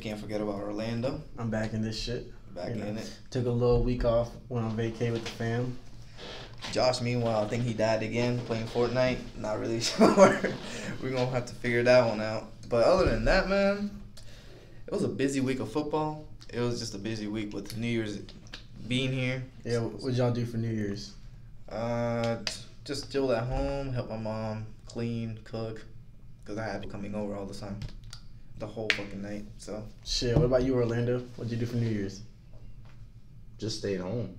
can't forget about Orlando. I'm back in this shit. Back in it. Took a little week off, went on vacay with the fam. Josh, meanwhile, I think he died again playing Fortnite. Not really sure. We're going to have to figure that one out. But other than that, man, it was a busy week of football. It was just a busy week with New Year's being here. Yeah, what y'all do for New Year's? Just chilled at home, help my mom clean, cook, because I had coming over all the time, the whole fucking night. So shit. What about you, Orlando? What'd you do for New Year's? Just stayed home.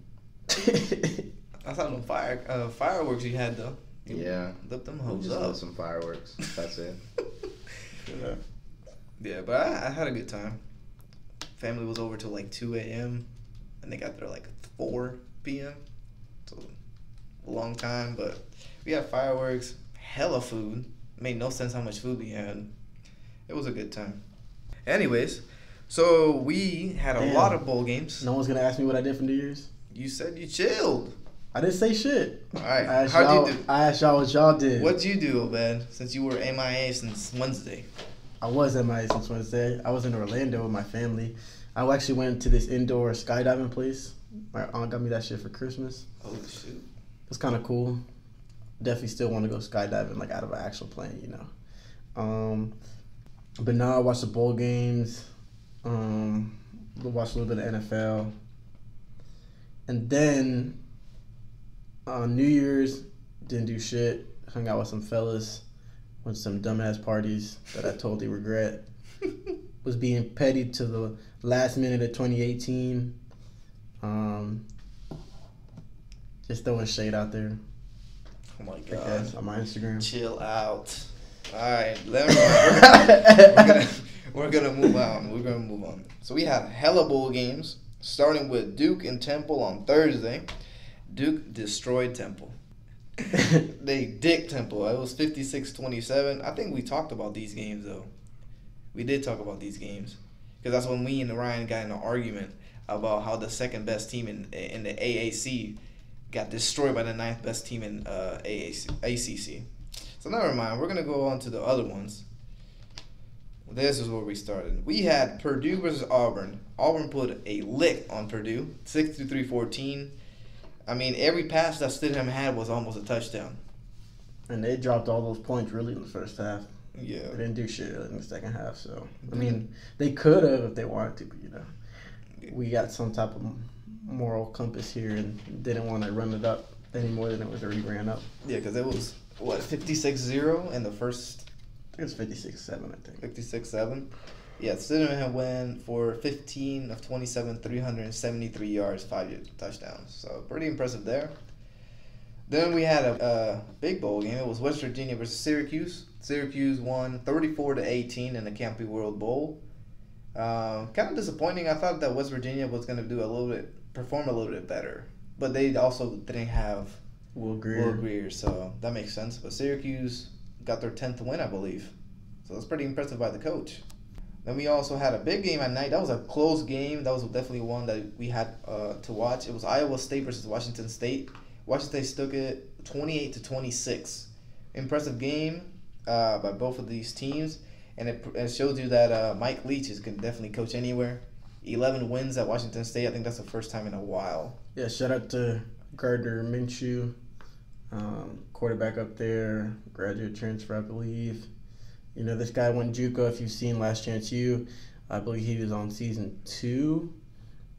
I saw them fireworks you had though. Yeah, lit them we hoes just up. lit some fireworks. That's it. Yeah, but I had a good time. Family was over till like 2 a.m. and they got there like 4 p.m. So a long time, but we had fireworks, hella food. Made no sense how much food we had. It was a good time. Anyways, so we had a lot of bowl games. No one's gonna ask me what I did for New Year's. You said you chilled. I didn't say shit. All right. How'd you do? I asked y'all what y'all did. What'd you do, Obed, since you were MIA since Wednesday? I was MIA since Wednesday. I was in Orlando with my family. I actually went to this indoor skydiving place. My aunt got me that shit for Christmas. Oh, shit. It was kind of cool. Definitely still want to go skydiving, like out of an actual plane, you know. But now I watched the bowl games. Watched a little bit of NFL. And then on New Year's, didn't do shit. Hung out with some fellas. Went to some dumbass parties that I totally regret. Was being petty to the last minute of 2018. Just throwing shade out there. Oh my Like god. that on my Instagram. Chill out. Alright, we're gonna move on. So we have hella bowl games, starting with Duke and Temple on Thursday. Duke destroyed Temple. They dicked Temple. It was 56-27. I think we talked about these games though. We did talk about these games because that's when me and Ryan got in an argument about how the second best team in the AAC got destroyed by the 9th best team in ACC. So never mind. We're gonna go on to the other ones. This is where we started. We had Purdue versus Auburn. Auburn put a lick on Purdue, 63-14. I mean, every pass that Stidham had was almost a touchdown. And they dropped all those points really in the first half. Yeah. They didn't do shit in the second half. So I mean, they could have if they wanted to, but you know, we got some type of moral compass here and didn't want to run it up any more than it was already ran up. Yeah, because it was, 56-0 in the first... I think it's 56-7, I think. 56-7. Yeah, Stidham had went for 15 of 27, 373 yards, 5 touchdowns. So pretty impressive there. Then we had a big bowl game. It was West Virginia versus Syracuse. Syracuse won 34-18 in the Campy World Bowl. Kind of disappointing. I thought that West Virginia was going to perform a little bit better, but they also didn't have Will Greer, so that makes sense. But Syracuse got their 10th win, I believe, so that's pretty impressive by the coach. Then we also had a big game at night. That was a close game. That was definitely one that we had to watch. It was Iowa State versus Washington State. Washington State took it 28-26. Impressive game by both of these teams. And it shows you that Mike Leach can definitely coach anywhere. 11 wins at Washington State. I think that's the first time in a while. Yeah, shout out to Gardner Minshew, quarterback up there, graduate transfer, I believe. You know, this guy went JUCO. If you've seen Last Chance U, I believe he was on season 2.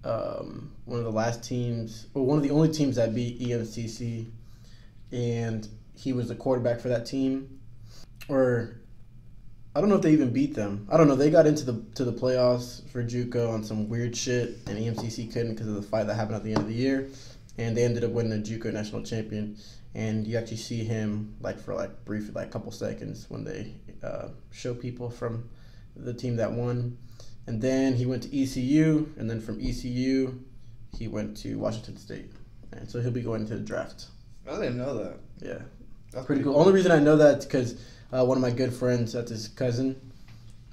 One of the last teams, or one of the only teams that beat EMCC, and he was the quarterback for that team. Or I don't know if they even beat them. I don't know. They got into the playoffs for JUCO on some weird shit, and EMCC couldn't because of the fight that happened at the end of the year, and they ended up winning the JUCO national champion. And you actually see him for briefly, a couple seconds when they show people from the team that won. And then he went to ECU, and then from ECU, he went to Washington State. And so he'll be going to the draft. I didn't know that. Yeah. That's pretty cool. Only reason I know that is because one of my good friends, that's his cousin.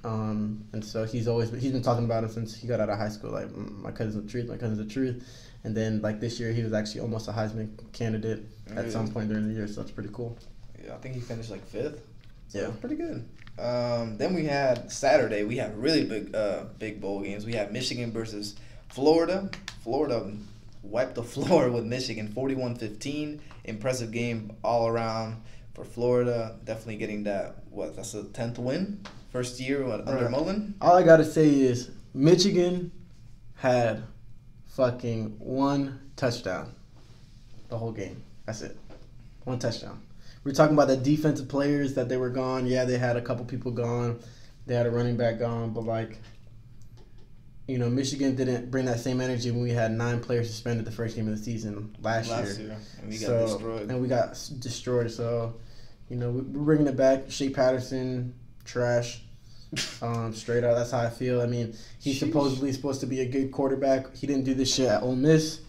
And so he's been talking about him since he got out of high school. Like, my cousin's the truth. And then, this year, he was actually almost a Heisman candidate at some point during the year, so that's pretty cool. Yeah, I think he finished, 5th. So Yeah. pretty good. Then we had Saturday. We have really big bowl games. We have Michigan versus Florida. Florida wiped the floor with Michigan 41-15. Impressive game all around for Florida. Definitely getting that's the 10th win. First year under Mullen. All I got to say is Michigan had fucking one touchdown the whole game. That's it. One touchdown. We're talking about the defensive players that they were gone. Yeah, they had a couple people gone. They had a running back gone. But, like, you know, Michigan didn't bring that same energy when we had 9 players suspended the first game of the season last year. And we got destroyed. And we got destroyed. So, you know, we're bringing it back. Shea Patterson, trash. Straight out, that's how I feel. I mean, he's supposedly supposed to be a good quarterback. He didn't do this shit at Ole Miss.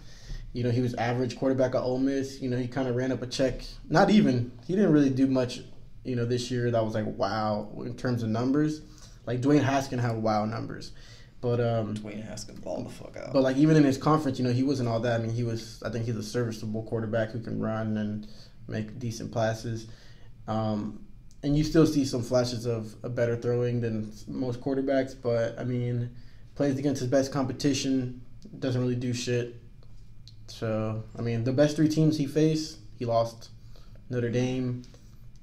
You know, he was average quarterback at Ole Miss. You know, he kind of ran up a check. Not even. He didn't really do much, you know, this year that was like wow in terms of numbers. Like Dwayne Haskins had wow numbers. But Dwayne Haskins balled the fuck out. But like even in his conference, you know, he wasn't all that. I mean, I think he's a serviceable quarterback who can run and make decent passes. And you still see some flashes of a better throwing than most quarterbacks, but I mean, plays against his best competition, doesn't really do shit. So, I mean, the best 3 teams he faced, he lost. Notre Dame,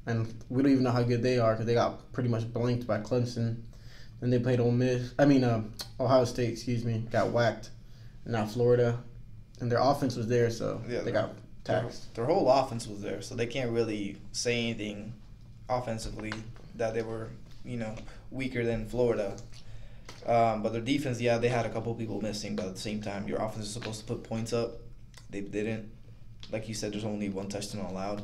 and we don't even know how good they are because they got pretty much blanked by Clemson. Then they played Ohio State, got whacked. Now Florida, and their offense was there, so they got taxed. Their whole offense was there, so they can't really say anything offensively that they were, you know, weaker than Florida. But their defense, they had a couple people missing, but at the same time, your offense is supposed to put points up. They didn't. Like you said, there's only 1 touchdown allowed.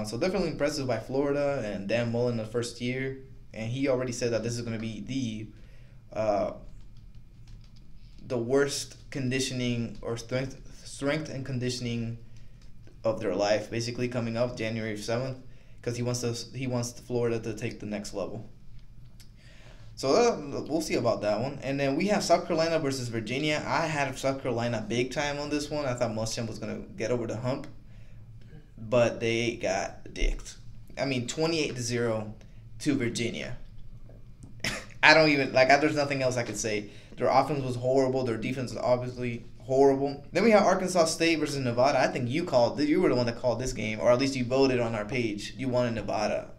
So definitely impressive by Florida and Dan Mullen the first year. And he already said that this is going to be the worst conditioning or strength and conditioning of their life, basically coming up January 7th. Because he wants Florida to take the next level. So we'll see about that one. And then we have South Carolina versus Virginia. I had South Carolina big time on this one. I thought Muschamp was going to get over the hump. But they got dicked. I mean, 28-0 to Virginia. There's nothing else I could say. Their offense was horrible. Their defense was obviously horrible. Then we have Arkansas State versus Nevada. I think you were the one that called this game, or at least you voted on our page. You wanted Nevada.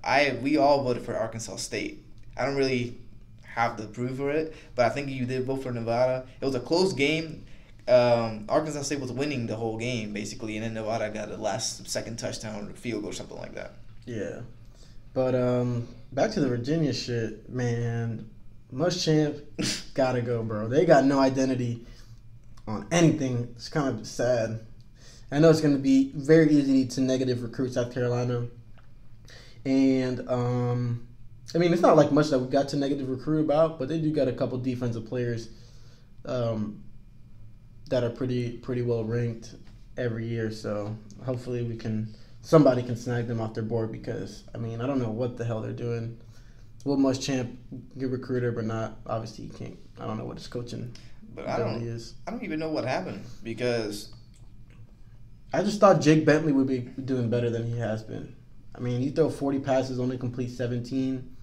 We all voted for Arkansas State. I don't really have the proof for it, but I think you did vote for Nevada. It was a close game. Arkansas State was winning the whole game basically, and then Nevada got a second touchdown or field goal or something like that. Yeah, but back to the Virginia shit, man. Muschamp gotta go, bro. They got no identity on anything. It's kind of sad. I know it's going to be very easy to negative recruit South Carolina. And, I mean, it's not like much that we got to negative recruit about, but they do got a couple defensive players that are pretty well ranked every year. So hopefully somebody can snag them off their board because, I mean, I don't know what the hell they're doing. Will Muschamp get recruiter, but not, obviously he can't. I don't know what his coaching ability is. I don't even know what happened because I just thought Jake Bentley would be doing better than he has been. I mean, he throw 40 passes, only complete 17,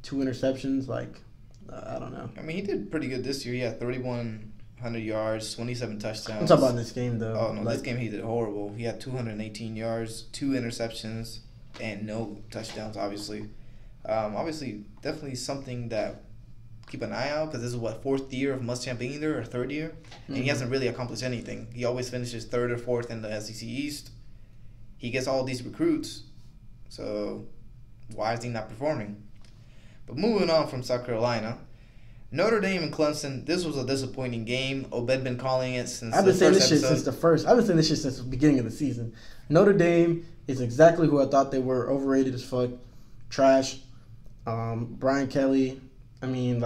2 interceptions. I don't know. I mean, he did pretty good this year. He had 3,100 yards, 27 touchdowns. I'm talking about this game, though. Oh, no, this game he did horrible. He had 218 yards, 2 interceptions, and no touchdowns, obviously. Obviously, definitely something that keep an eye out because this is, 4th year of Muschamp being there or 3rd year? And he hasn't really accomplished anything. He always finishes 3rd or 4th in the SEC East. He gets all these recruits. So why is he not performing? But moving on from South Carolina, Notre Dame and Clemson. This was a disappointing game. Obed been calling it since I've been the saying first this shit episode. I've been saying this shit since the beginning of the season. Notre Dame is exactly who I thought they were. Overrated as fuck. Trash. Brian Kelly. I mean,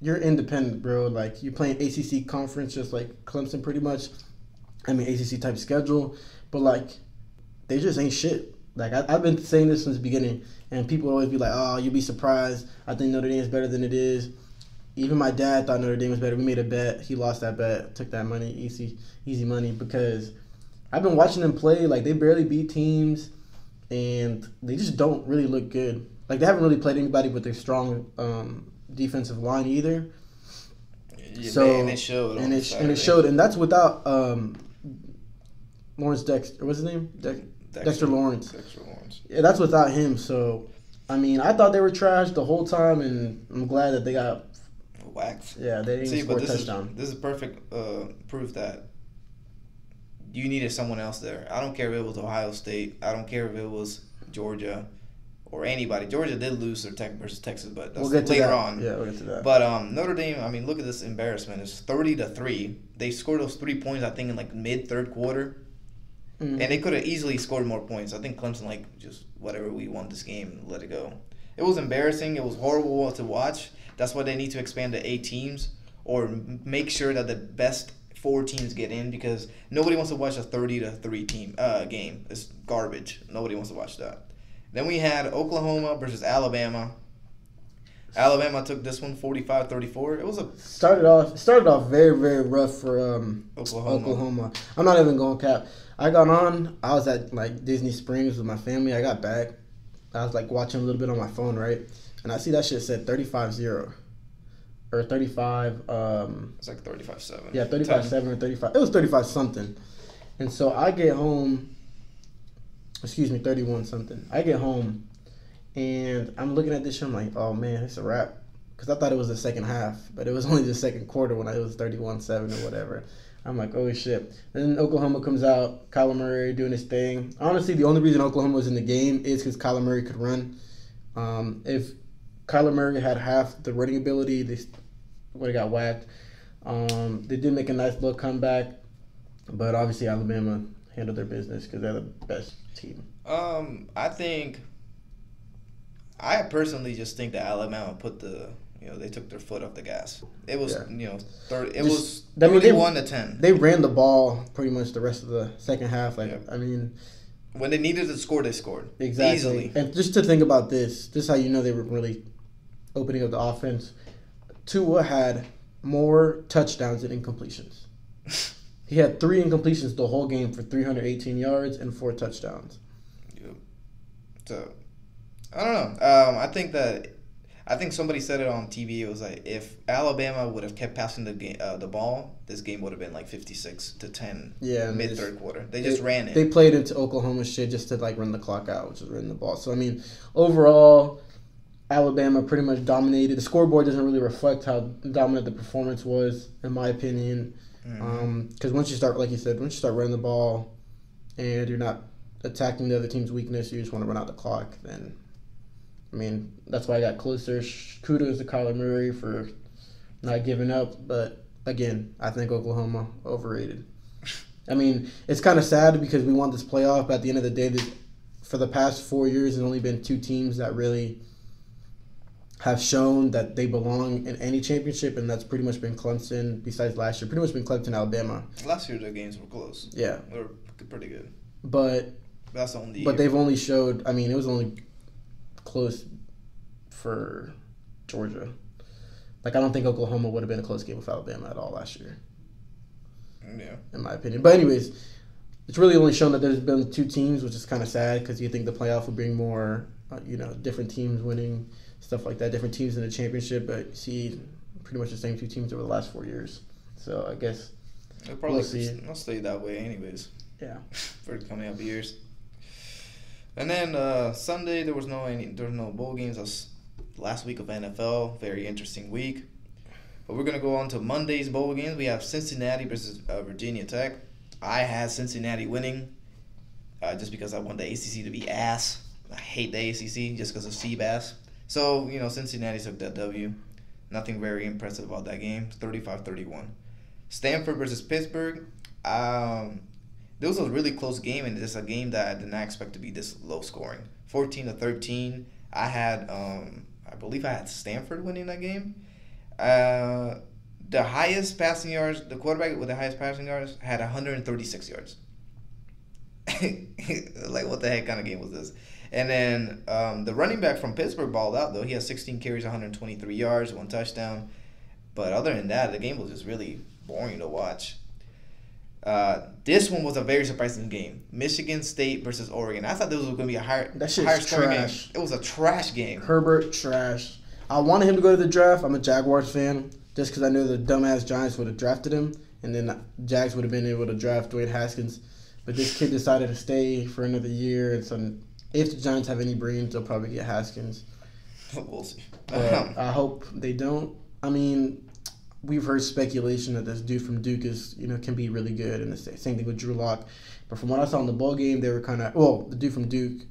you're independent, bro. You're playing ACC conference just like Clemson, pretty much. I mean, ACC type schedule, but they just ain't shit. I've been saying this since the beginning, and people always be like, "Oh, you'll be surprised. I think Notre Dame is better than it is." Even my dad thought Notre Dame was better. We made a bet. He lost that bet. Took that money, easy money, because I've been watching them play. They barely beat teams. and they just don't really look good. Like, they haven't really played anybody with a strong defensive line either. Yeah, So and it showed. And it showed, and that's without Lawrence Dexter. What's his name? Dexter Lawrence. Dexter Lawrence. Yeah, that's without him. So, I mean, I thought they were trash the whole time, and I'm glad that they got waxed. Yeah, they didn't score a touchdown. This is perfect proof that you needed someone else there. I don't care if it was Ohio State. I don't care if it was Georgia or anybody. Georgia did lose their Tech versus Texas, but that's later on. Yeah, we'll get to that. But Notre Dame, I mean, look at this embarrassment. It's 30-3. They scored those 3 points, I think, in like mid third quarter. And they could have easily scored more points. I think Clemson, just whatever, we won this game, let it go. It was embarrassing. It was horrible to watch. That's why they need to expand to 8 teams or make sure that the best 4 teams get in, because nobody wants to watch a 30-3 team game. It's garbage. Nobody wants to watch that. Then we had Oklahoma versus Alabama. Alabama took this one 45-34. It was started off very, very rough for Oklahoma. I'm not even going cap. I got on. I was at Disney Springs with my family. I got back. I was watching a little bit on my phone, right? And I see that shit said 35-0 or 35. It's like 35-7. Yeah, 35-7 or 35. It was 35 something. And so I get home. 31 something. I get home. And I'm looking at this shit. I'm like, oh, man, it's a wrap. Because I thought it was the second half. But it was only the second quarter when it was 31-7 or whatever. I'm like, oh, shit. And then Oklahoma comes out. Kyler Murray doing his thing. Honestly, the only reason Oklahoma was in the game is because Kyler Murray could run. If Kyler Murray had half the running ability, they would have got whacked. They did make a nice little comeback. But obviously Alabama handled their business because they're the best team. I personally just think that Alabama they took their foot off the gas. It was, 31-10. They ran the ball pretty much the rest of the second half. I mean, when they needed to score, they scored. Exactly. Easily. And just to think about this is how you know they were really opening up the offense. Tua had more touchdowns than incompletions. He had 3 incompletions the whole game for 318 yards and 4 touchdowns. Yep. So, I don't know. I think somebody said it on TV. It was like, if Alabama would have kept passing the ball, this game would have been 56-10. Yeah, mid third quarter. They just ran it. They played into Oklahoma shit just to run the clock out, which is running the ball. So I mean, overall, Alabama pretty much dominated. The scoreboard doesn't really reflect how dominant the performance was, in my opinion. Because once you start, like you said, running the ball, and you're not attacking the other team's weakness, you just want to run out the clock, then, I mean, that's why I got closer. Kudos to Kyler Murray for not giving up. But, again, I think Oklahoma overrated. I mean, it's kind of sad because we want this playoff, but at the end of the day, for the past 4 years, there's only been 2 teams that really have shown that they belong in any championship, and that's pretty much been Clemson, besides last year. Pretty much been Clemson, Alabama. Last year, their games were close. Yeah. They were pretty good. But that's the only But they've only showed, I mean, it was only close for Georgia. I don't think Oklahoma would have been a close game with Alabama at all last year. Yeah. In my opinion. But anyways, it's really only shown that there's been 2 teams, which is kind of sad because you think the playoff would bring more, different teams winning, stuff like that, different teams in the championship. But you see pretty much the same 2 teams over the last 4 years. So I guess it'll probably stay that way anyways. Yeah. For the coming up years. And then Sunday there was no bowl games. That was last week of NFL. Very interesting week. But we're gonna go on to Monday's bowl games. We have Cincinnati versus Virginia Tech. I had Cincinnati winning, just because I want the ACC to be ass. I hate the ACC just because of Seabass. So Cincinnati took that W. Nothing very impressive about that game. 35-31. Stanford versus Pittsburgh. This was a really close game, and it's a game that I did not expect to be this low scoring. 14-13. I believe I had Stanford winning that game. The highest passing yards, the quarterback with the highest passing yards had 136 yards. What the heck kind of game was this? And then the running back from Pittsburgh balled out, though. He had 16 carries, 123 yards, 1 touchdown. But other than that, the game was just really boring to watch. This one was a very surprising game. Michigan State versus Oregon. I thought this was going to be a higher That scoring shit's game. trash. It was a trash game. Herbert, trash. I wanted him to go to the draft. I'm a Jaguars fan. Just because I knew the dumbass Giants would have drafted him. And then Jags would have been able to draft Dwayne Haskins. But this kid decided to stay for another year. And so if the Giants have any brains, they'll probably get Haskins. We'll see. But I hope they don't. I mean, we've heard speculation that this dude from Duke can be really good, and the same thing with Drew Lock. But from what I saw in the bowl game, they were kind of the dude from Duke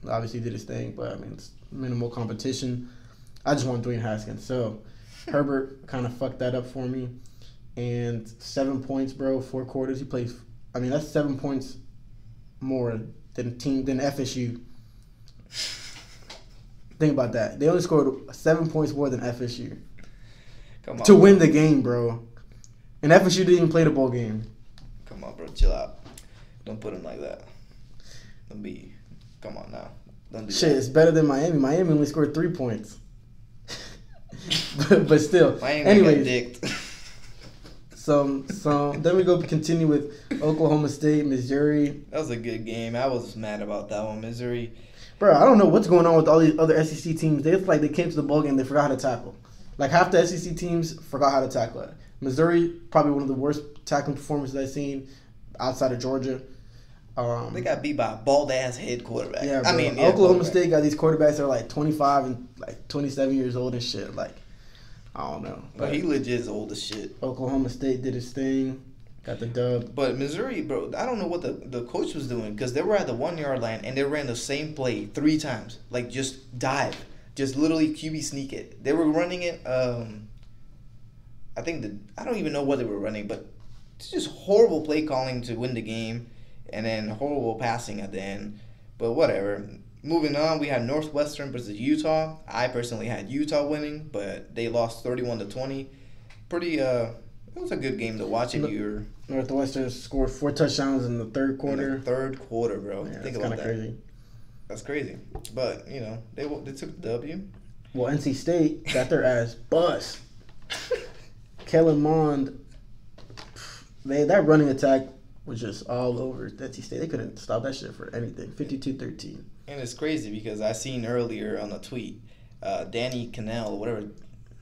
obviously did his thing, but I mean it's minimal competition. I just want Dwayne Haskins, so Herbert kind of fucked that up for me. And 7 points, bro, 4 quarters. He plays. I mean that's 7 points more than FSU. Think about that. They only scored 7 points more than FSU. Come on, to win the game, bro. And FSU didn't even play the bowl game. Come on, bro. Chill out. Don't put him like that. Come on now. Don't do Shit, that. it's better than Miami. Miami only scored 3 points. but still. Miami Anyways, got dicked. so then we continue with Oklahoma State, Missouri. That was a good game. I was mad about that one. Missouri. Bro, I don't know what's going on with all these other SEC teams. It's like they came to the bowl game, they forgot how to tackle. Like half the SEC teams forgot how to tackle it. Missouri, probably one of the worst tackling performances I've seen outside of Georgia. They got beat by a bald-ass head quarterback. Yeah, bro. Oklahoma State got these quarterbacks that are like 25 and like 27 years old and shit. Like, I don't know. But he legit is old as shit. Oklahoma State did his thing, got the dub. But Missouri, bro, I don't know what the coach was doing because they were at the 1 yard line and they ran the same play 3 times. Like, just dive. Just literally QB sneak it. They were running it. I don't even know what they were running, but it's just horrible play calling to win the game, and then horrible passing at the end. But whatever. Moving on, we had Northwestern versus Utah. I personally had Utah winning, but they lost 31-20. Pretty. It was a good game to watch. If you're Northwestern scored 4 touchdowns in the third quarter. Third quarter, bro. Yeah, Think that's about kind of that. crazy. That's crazy. But, they took the W. Well, NC State got their ass bust. Kellen Mond, that running attack was just all over NC State. They couldn't stop that shit for anything. 52-13. And it's crazy because I seen earlier on a tweet, Danny Cannell, whatever.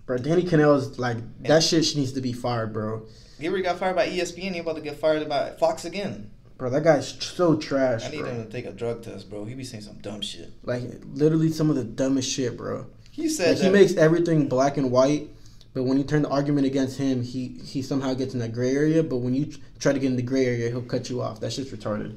Bro, Danny Cannell's like, that shit needs to be fired, bro. He already got fired by ESPN. He about to get fired by Fox again. Bro, that guy's so trash, I need bro. him to take a drug test, bro. He be saying some dumb shit. Like, literally some of the dumbest shit, bro. He said he makes everything black and white, but when you turn the argument against him, he somehow gets in that gray area, but when you try to get in the gray area, he'll cut you off. That shit's retarded.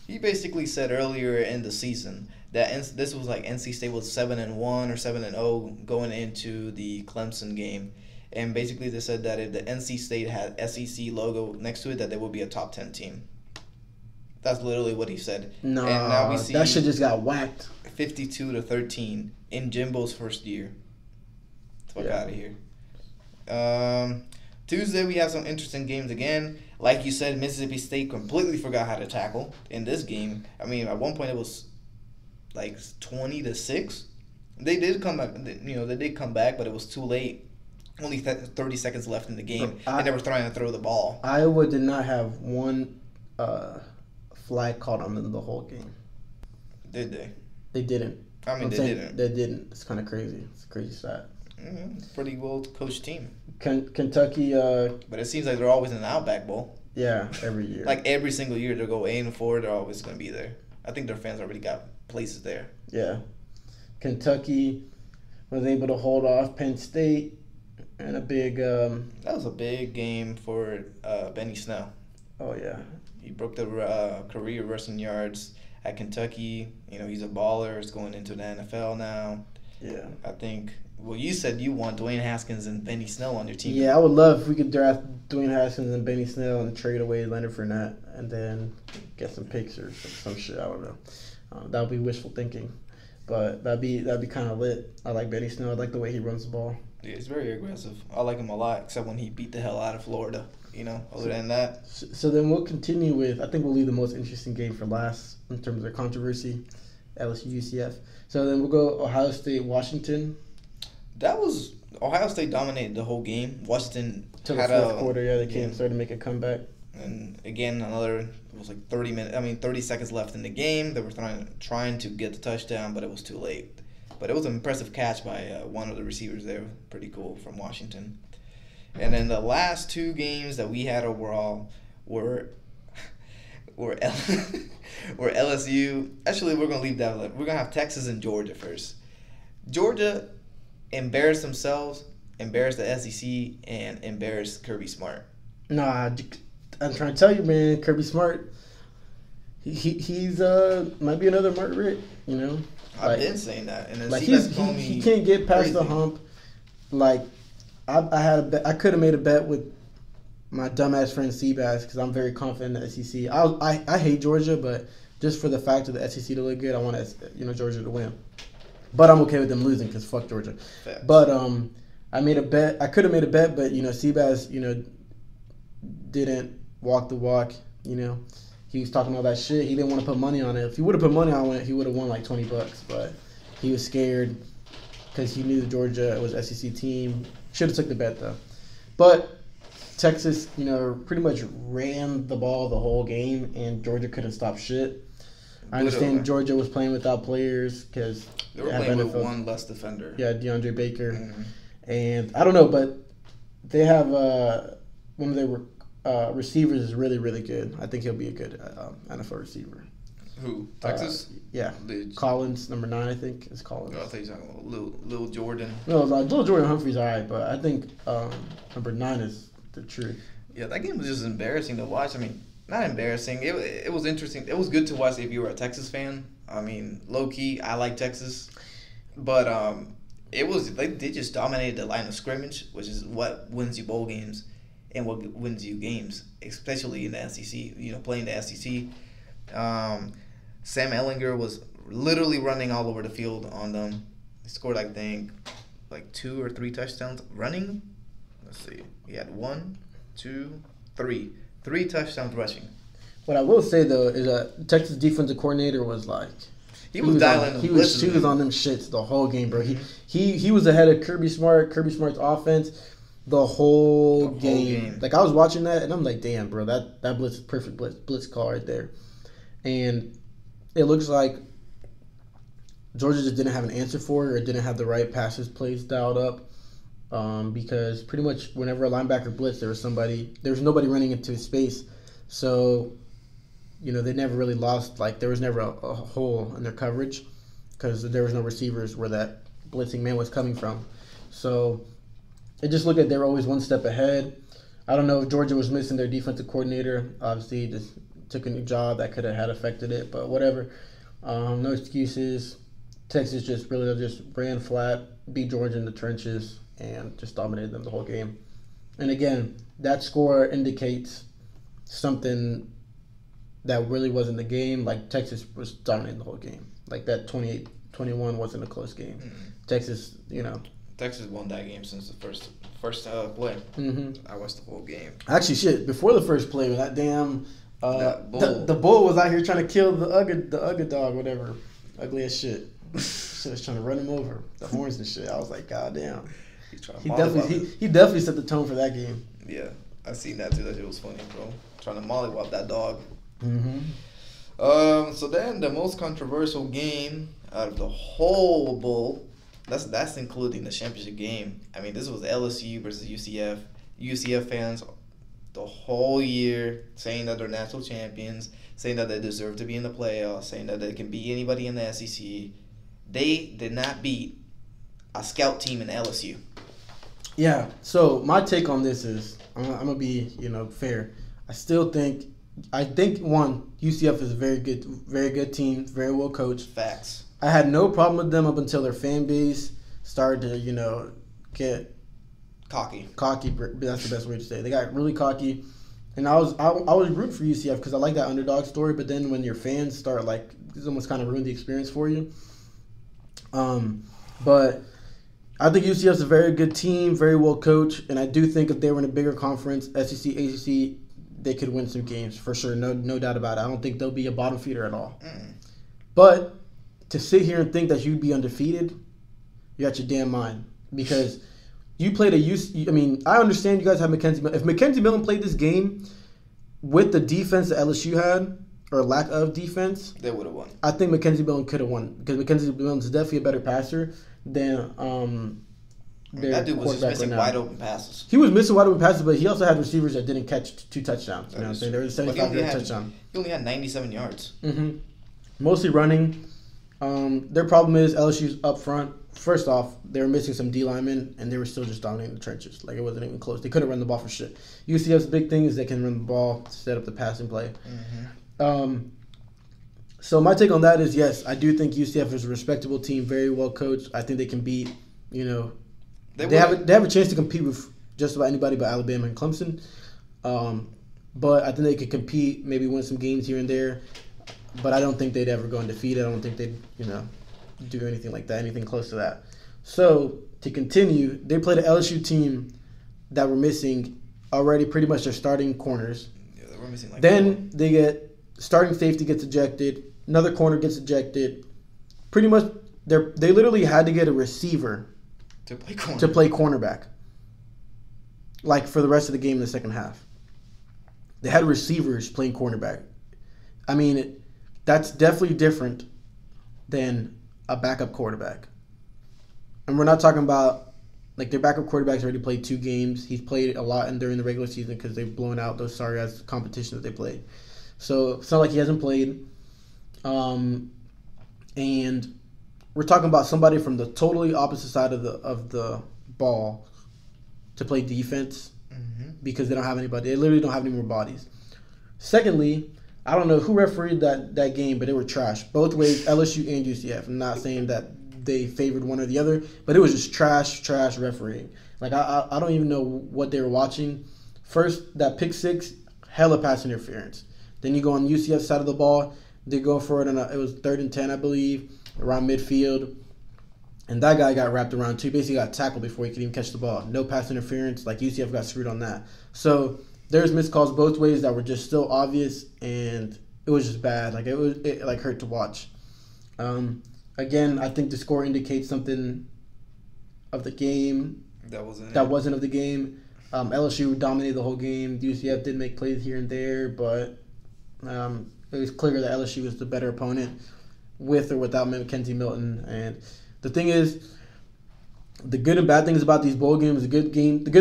He basically said earlier in the season that this was like NC State was 7-1 or 7-0 going into the Clemson game. And basically they said that if the NC State had SEC logo next to it, that they would be a top 10 team. That's literally what he said. No, and now we see that shit just got whacked. 52-13 in Jimbo's first year. Fuck out of here. Tuesday we have some interesting games again. Like you said, Mississippi State completely forgot how to tackle in this game. I mean, at one point it was like 20-6. They did come back. They did come back, but it was too late. Only 30 seconds left in the game, and they were trying to throw the ball. Iowa did not have one flag called on them the whole game. Did they? They didn't. I mean, didn't. They didn't. It's kind of crazy. It's a crazy stat. Pretty well coached team. Kentucky. But it seems like they're always in the Outback Bowl. Yeah, every year. Like every single year, they go 8-4. They're always going to be there. I think their fans already got places there. Yeah. Kentucky was able to hold off Penn State, and a big. That was a big game for Benny Snell. Oh yeah. He broke the career rushing yards at Kentucky. He's a baller. He's going into the NFL now. Yeah. I think. Well, you said you want Dwayne Haskins and Benny Snell on your team. Yeah, I would love if we could draft Dwayne Haskins and Benny Snell and trade away Leonard Fournette and then get some picks or some shit. I don't know. That would be wishful thinking, but that'd be kind of lit. I like Benny Snell. I like the way he runs the ball. Yeah, he's very aggressive. I like him a lot, except when he beat the hell out of Florida. Other than that. So then we'll continue with. I think we'll leave the most interesting game for last in terms of controversy, LSU UCF. So then we'll go Ohio State Washington. That was Ohio State dominated the whole game. Washington Till the fourth quarter, yeah, they started to make a comeback. And again, it was like 30 seconds left in the game. They were trying to get the touchdown, but it was too late. But it was an impressive catch by one of the receivers there. Pretty cool from Washington. And then the last two games that we had overall were LSU. Actually, we're going to leave that alone. We're going to have Texas and Georgia first. Georgia embarrassed themselves, embarrassed the SEC, and embarrassed Kirby Smart. Nah, I'm trying to tell you, man. Kirby Smart, he's might be another Mark Ritt, you know. I've been saying that, and then like he can't get past the hump. Like I had a bet. I could have made a bet with my dumbass friend Seabass because I'm very confident in the SEC. I hate Georgia, but just for the fact of the SEC to look good, I want Georgia to win. But I'm okay with them losing because fuck Georgia. Facts. But I made a bet. I could have made a bet, but Seabass didn't walk the walk. He was talking all that shit. He didn't want to put money on it. If he would have put money on it, he would have won like $20. But he was scared because he knew Georgia was an SEC team. Should have took the bet though. But Texas, pretty much ran the ball the whole game, and Georgia couldn't stop shit. I understand Georgia was playing without players because they were playing with one less defender. Yeah, DeAndre Baker, and I don't know, but they have one of their receivers is really, really good. I think he'll be a good NFL receiver. Who? Texas? Yeah. Collins, number 9, I think, is Collins. I thought you were talking about Lil Jordan. No, Lil Jordan Humphrey's all right, but I think number 9 is the truth. Yeah, that game was just embarrassing to watch. I mean, not embarrassing. It was interesting. It was good to watch if you were a Texas fan. I mean, low-key, I like Texas. But they just dominated the line of scrimmage, which is what wins you bowl games and what wins you games, especially in the SEC, playing the SEC. Sam Ehlinger was literally running all over the field on them. He scored, I think, like 2 or 3 touchdowns running. Let's see. He had 1, 2, 3. 3 touchdowns rushing. What I will say, though, is that Texas defensive coordinator was like... He was dialing He was on them shits the whole game, bro. He was ahead of Kirby Smart's offense the whole game. Like, I was watching that, and I'm like, damn, bro, that blitz is perfect blitz call right there. And it looks like Georgia just didn't have an answer for it or didn't have the right passes plays dialed up because pretty much whenever a linebacker blitzed, there was nobody running into space. So, they never really lost. Like, there was never a hole in their coverage because there was no receivers where that blitzing man was coming from. So it just looked like they were always one step ahead. I don't know if Georgia was missing their defensive coordinator. Obviously, just took a new job that could have had affected it, but whatever. No excuses. Texas just ran flat, beat Georgia in the trenches, and just dominated them the whole game. And again, that score indicates something that really wasn't the game. Like, Texas was dominating the whole game. Like, that 28-21 wasn't a close game. Mm-hmm. Texas, Texas won that game since the first play. Mm-hmm. I watched the whole game. Actually, shit, before the first play, when that damn... that bull. The bull was out here trying to kill the Ugga dog, whatever. Ugly as shit. Shit was trying to run him over. The horns and shit. I was like, God damn. He definitely set the tone for that game. Yeah, I seen that too. That shit was funny, bro. Trying to mollywop that dog. Mm-hmm. So then the most controversial game out of the whole bowl, that's including the championship game. I mean, this was LSU versus UCF. UCF fans the whole year saying that they're national champions, saying that they deserve to be in the playoffs, saying that they can beat anybody in the SEC. They did not beat a scout team in LSU. Yeah. So my take on this is, I'm gonna be fair. I think one, UCF is a very good team, very well coached. Facts. I had no problem with them up until their fan base started to get cocky. That's the best way to say it. They got really cocky, and I was rooting for UCF because I like that underdog story. But then when your fans start it's almost kind of ruined the experience for you. But I think UCF is a very good team, very well coached, and I do think if they were in a bigger conference, SEC, ACC, they could win some games for sure. No doubt about it. I don't think they'll be a bottom feeder at all. But to sit here and think that you'd be undefeated, you're out your damn mind because. You played I understand you guys have Mackenzie Millen. If Mackenzie Millen played this game, with the defense that LSU had, or lack of defense, they would have won. I think Mackenzie Milton could have won because Mackenzie Milton's definitely a better passer than That dude was just missing wide open passes. He was missing wide open passes, but he also had receivers that didn't catch 2 touchdowns. You know what I'm saying? There was a 75-yard touchdown. He only had 97 yards. Mm-hmm. Mostly running. Their problem is LSU's up front. First off, they were missing some D linemen, and they were still just dominating the trenches. Like, it wasn't even close. They couldn't run the ball for shit. UCF's big thing is they can run the ball, set up the passing play. Mm-hmm. So my take on that is, yes, I do think UCF is a respectable team, very well coached. I think they can beat, you know, they have a chance to compete with just about anybody but Alabama and Clemson. But I think they could compete, maybe win some games here and there. But I don't think they'd ever go undefeated. I don't think they'd, you know, do anything like that, anything close to that. So to continue, they played an LSU team that were missing already pretty much their starting corners. Yeah, they were missing like then they get starting safety gets ejected, another corner gets ejected. Pretty much, they literally had to get a receiver to play cornerback, like for the rest of the game in the second half. They had receivers playing cornerback. I mean, that's definitely different than a backup quarterback. And we're not talking about, like, their backup quarterback's already played 2 games. He's played a lot during the regular season because they've blown out those sorry-ass competitions that they played. So it's not like he hasn't played. And we're talking about somebody from the totally opposite side of the ball to play defense because they don't have anybody. They literally don't have any more bodies. Secondly, I don't know who refereed that game, but they were trash. Both ways, LSU and UCF. I'm not saying that they favored one or the other, but it was just trash refereeing. Like, I don't even know what they were watching. First, that pick six, hella pass interference. Then you go on UCF side of the ball. They go for it, and it was 3rd and 10, I believe, around midfield. And that guy got wrapped around, too. Basically got tackled before he could even catch the ball. No pass interference. Like, UCF got screwed on that. So there's missed calls both ways that were just still obvious, and it was just bad. Like, it hurt to watch. Again, I think the score indicates something of the game that wasn't of the game. LSU dominated the whole game. UCF did make plays here and there, but it was clear that LSU was the better opponent with or without Mackenzie Milton. And the thing is, the good and bad things about these bowl games, the good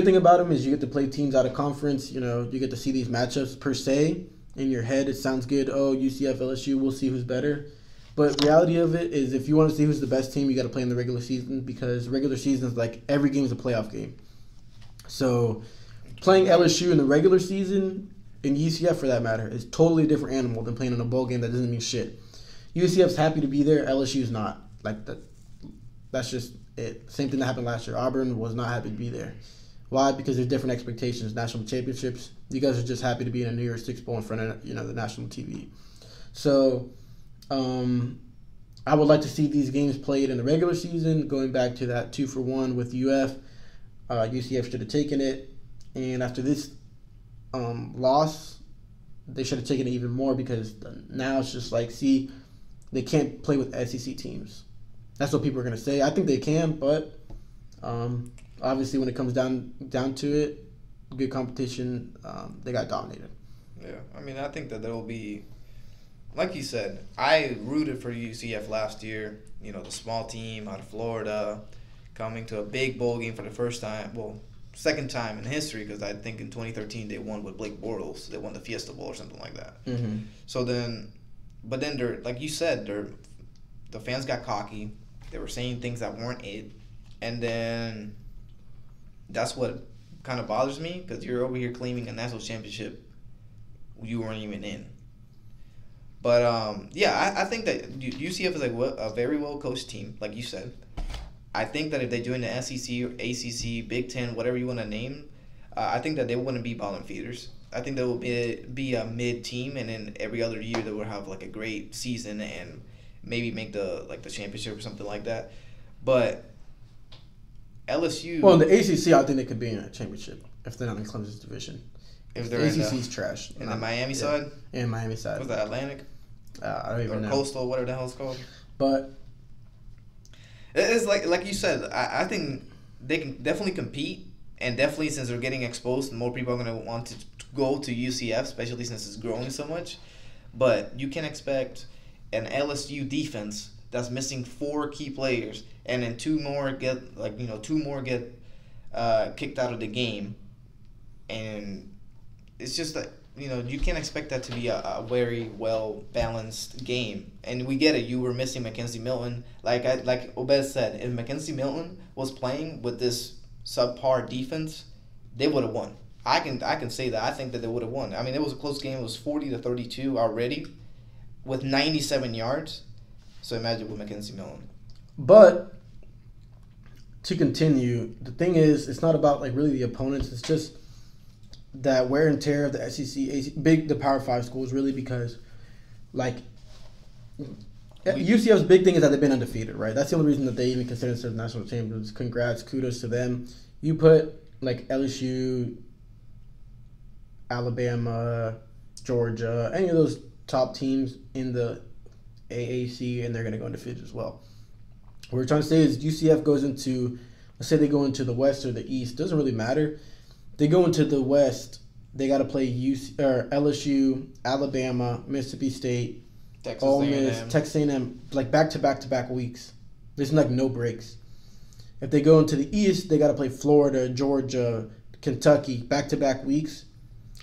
thing about them is you get to play teams out of conference. You know, you get to see these matchups per se. In your head, it sounds good. Oh, UCF, LSU, we'll see who's better. But reality of it is, if you want to see who's the best team, you got to play in the regular season, because regular season is like every game is a playoff game. So playing LSU in the regular season, and UCF for that matter, is totally a different animal than playing in a bowl game that doesn't mean shit. UCF's happy to be there. LSU's not. Like that. That's just it. Same thing that happened last year. Auburn was not happy to be there. Why? Because there's different expectations. National championships. You guys are just happy to be in a New Year's Six bowl in front of the national TV. So I would like to see these games played in the regular season. Going back to that 2-for-1 with UF, UCF should have taken it. And after this loss, they should have taken it even more, because now it's just like, see, they can't play with SEC teams. That's what people are going to say. I think they can, but obviously when it comes down to it, good competition, they got dominated. Yeah, I mean, I think that there will be, like you said, I rooted for UCF last year. You know, the small team out of Florida coming to a big bowl game for the first time. Well, second time in history, because I think in 2013 they won with Blake Bortles. They won the Fiesta Bowl or something like that. Mm-hmm. So then, but then they're, like you said, the fans got cocky. They were saying things that weren't it, and then that's what kind of bothers me, because you're over here claiming a national championship you weren't even in. But yeah, I think that UCF is like a very well coached team, like you said. I think that if they join the SEC or ACC, Big Ten, whatever you want to name, I think that they wouldn't be bottom feeders. I think they will be a mid team, and then every other year they will have like a great season and maybe make the championship or something like that. But LSU. Well, in the ACC, I think they could be in a championship if they're not in Clemson's division. If they're ACC's trash. In the Miami side? Yeah, Miami side. Was that Atlantic? I don't even know. Coastal, whatever the hell it's called. But it's like you said, I think they can definitely compete, And definitely, since they're getting exposed, more people are going to want to go to UCF, especially since it's growing so much. But you can expect an LSU defense that's missing 4 key players, and then 2 more get kicked out of the game, and it's just that you can't expect that to be a very well balanced game. And we get it. You were missing Mackenzie Milton, like Obed said. If Mackenzie Milton was playing with this subpar defense, they would have won. I can say that. I think that they would have won. I mean, it was a close game. It was 40-32 already, with 97 yards. So imagine with Mackenzie Milton. But to continue, the thing is, it's not about like really the opponents. It's just that wear and tear of the SEC, the Power 5 schools, really, because like UCF's big thing is that they've been undefeated, right? That's the only reason that they even consider themselves national champions. Congrats, kudos to them. You put like LSU, Alabama, Georgia, any of those top teams in the AAC, and they're going to go undefeated as well. What we're trying to say is UCF goes into, let's say they go into the West or the East, doesn't really matter. They go into the West, they got to play LSU, Alabama, Mississippi State, Texas Ole A&M. Miss, Texas A&M, like back-to-back weeks. There's like no breaks. If they go into the East, they got to play Florida, Georgia, Kentucky, back-to-back weeks.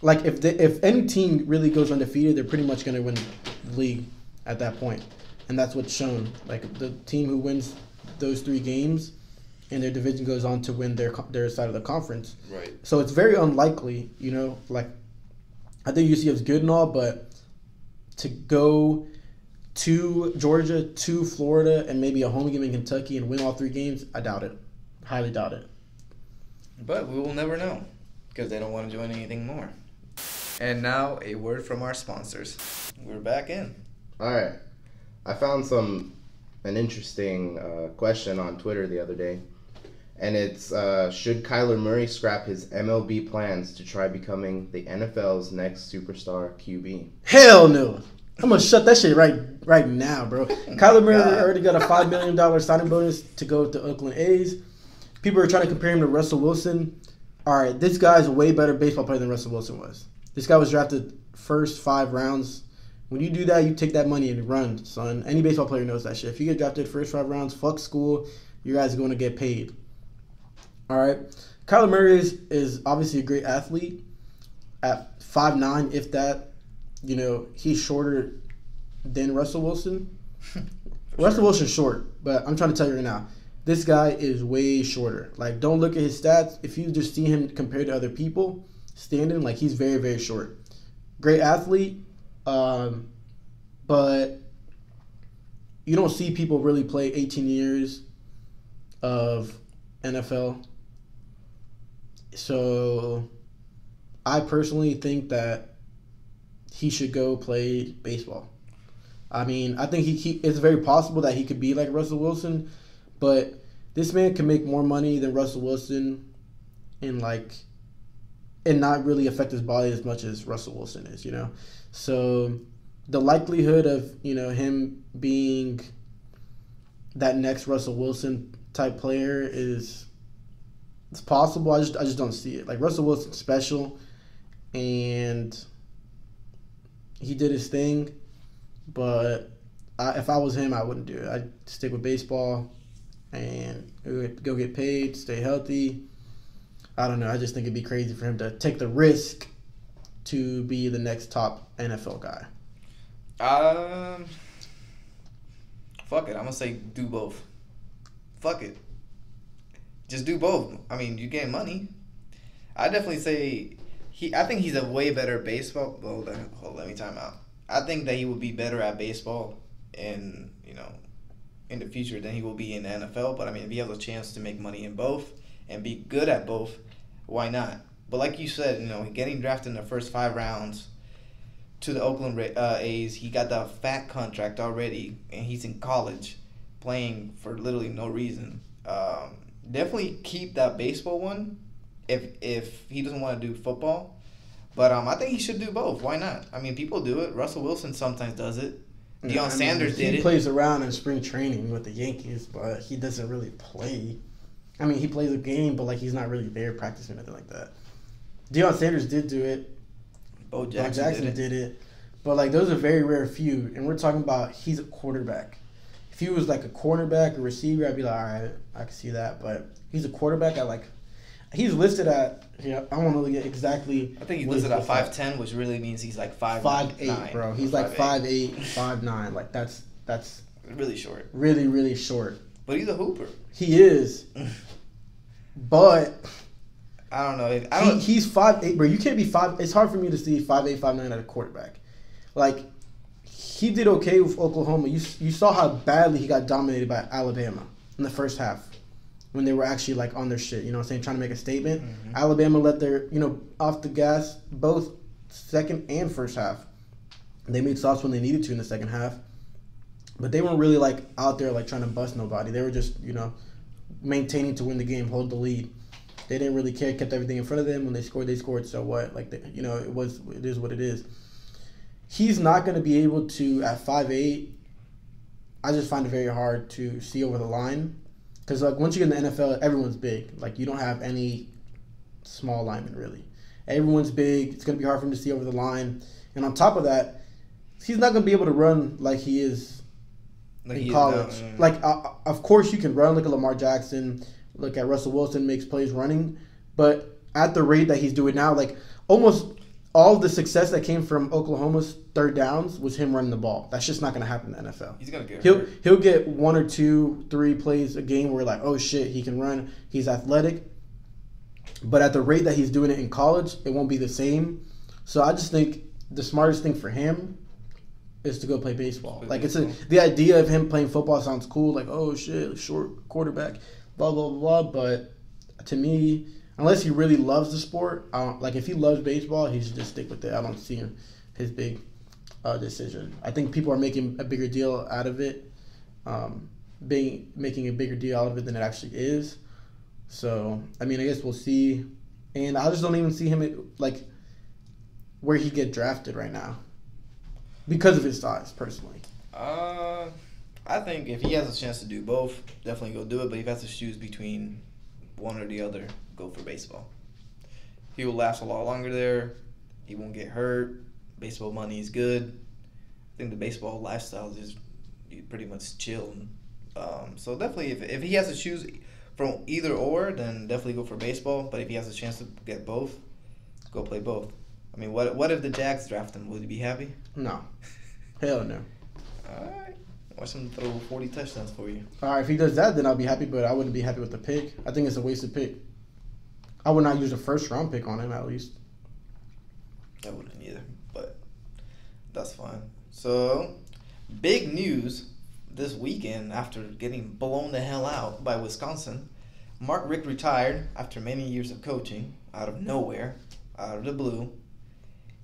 Like if any team really goes undefeated, they're pretty much going to win the league at that point. And that's what's shown. Like the team who wins those 3 games and their division goes on to win their side of the conference. Right. So it's very unlikely, like I think UCF's good and all, but to go to Georgia, to Florida, and maybe a home game in Kentucky and win all 3 games, I doubt it. Highly doubt it. But we will never know because they don't want to join anything more. And now a word from our sponsors. We're back in. All right. I found an interesting question on Twitter the other day. And it's, should Kyler Murray scrap his MLB plans to try becoming the NFL's next superstar QB? Hell no. I'm going to shut that shit right now, bro. Kyler Murray already got a $5 million signing bonus to go with the Oakland A's. People are trying to compare him to Russell Wilson. All right, this guy's a way better baseball player than Russell Wilson was. This guy was drafted first 5 rounds. When you do that, you take that money and run, son. Any baseball player knows that shit. If you get drafted first 5 rounds, fuck school. You guys are going to get paid. All right. Kyler Murray is obviously a great athlete. At 5'9", if that, he's shorter than Russell Wilson. Russell Wilson's short, but I'm trying to tell you right now, this guy is way shorter. Like, don't look at his stats. If you just see him compared to other people standing, like, he's very, very short. Great athlete, but you don't see people really play 18 years of NFL. So I personally think that he should go play baseball. I mean, I think it's very possible that he could be like Russell Wilson, but this man can make more money than Russell Wilson and not really affect his body as much as Russell Wilson is, So the likelihood of, him being that next Russell Wilson type player it's possible. I just don't see it. Like, Russell Wilson's special, and he did his thing, but if I was him, I wouldn't do it. I'd stick with baseball and go get paid, stay healthy. I don't know. I just think it'd be crazy for him to take the risk to be the next top NFL guy. Fuck it. I'm going to say do both. Fuck it. Just do both. I mean, you gain money. I definitely say I think he's a way better baseball. Hold on, let me time out. I think that he will be better at baseball in the future than he will be in the NFL. But I mean, if he has a chance to make money in both and be good at both, why not? But like you said, getting drafted in the first 5 rounds to the Oakland A's, he got the fat contract already, and he's in college playing for literally no reason. Definitely keep that baseball one if he doesn't want to do football. But I think he should do both. Why not? I mean, people do it. Russell Wilson sometimes does it. Deion Sanders did it. He plays around in spring training with the Yankees, but he doesn't really play. I mean, he plays a game, but like he's not really there practicing or anything like that. Deion Sanders did do it. Bo Jackson did it. But like those are very rare few, and we're talking about he's a quarterback. If he was like a cornerback or receiver, I'd be like, all right, I can see that. But he's a quarterback. He's listed at, I don't know exactly. I think he's listed at 5'10", which really means he's like 5'8", bro. He's like 5'8", 5'9". Like that's really short. Really, really short. But he's a hooper. He is. But I don't know. He's 5'8", bro. You can't be 5. It's hard for me to see 5'8", 5'9" at a quarterback. Like, he did okay with Oklahoma. You saw how badly he got dominated by Alabama in the first half when they were actually, like, on their shit. You know what I'm saying? Trying to make a statement. Mm-hmm. Alabama let their, off the gas both second and first half. They made stops when they needed to in the second half. But they weren't really, like, out there, like, trying to bust nobody. They were just, maintaining to win the game, hold the lead. They didn't really care, kept everything in front of them. When they scored, so what? Like, it is what it is. He's not going to be able to, at 5'8", I just find it very hard to see over the line. Because, like, once you get in the NFL, everyone's big. Like, you don't have any small linemen, really. Everyone's big. It's going to be hard for him to see over the line. And on top of that, he's not going to be able to run like he is in college. Like, of course you can run. Look at Lamar Jackson. Look at Russell Wilson makes plays running. But at the rate that he's doing now, like, almost all of the success that came from Oklahoma's third downs was him running the ball. That's just not going to happen in the NFL. He's going to get hurt. He'll get 1 or 2, 3 plays a game where, like, oh, shit, he can run. He's athletic. But at the rate that he's doing it in college, it won't be the same. So I just think the smartest thing for him is to go play baseball. Like, the idea of him playing football sounds cool. Like, oh, shit, short quarterback, blah, blah, blah. But to me, unless he really loves the sport, if he loves baseball, he should just stick with it. I don't see his big decision. I think people are making a bigger deal out of it, making a bigger deal out of it than it actually is. So, I mean, I guess we'll see. And I just don't even see him where he get drafted right now because of his size, personally. I think if he has a chance to do both, definitely go do it. But if he has to choose between one or the other, go for baseball. He will last a lot longer there. He won't get hurt. Baseball money is good. I think the baseball lifestyle is pretty much chill. So definitely, if he has to choose from either or, then definitely go for baseball. But if he has a chance to get both, go play both. I mean, what if the Jags draft him? Would he be happy? No. Hell no. All right. Watch him throw 40 touchdowns for you. All right, if he does that, then I'll be happy, but I wouldn't be happy with the pick. I think it's a wasted pick. I would not use a first-round pick on him, at least. I wouldn't either, but that's fine. So, big news this weekend after getting blown the hell out by Wisconsin. Mark Richt retired after many years of coaching, out of nowhere, out of the blue,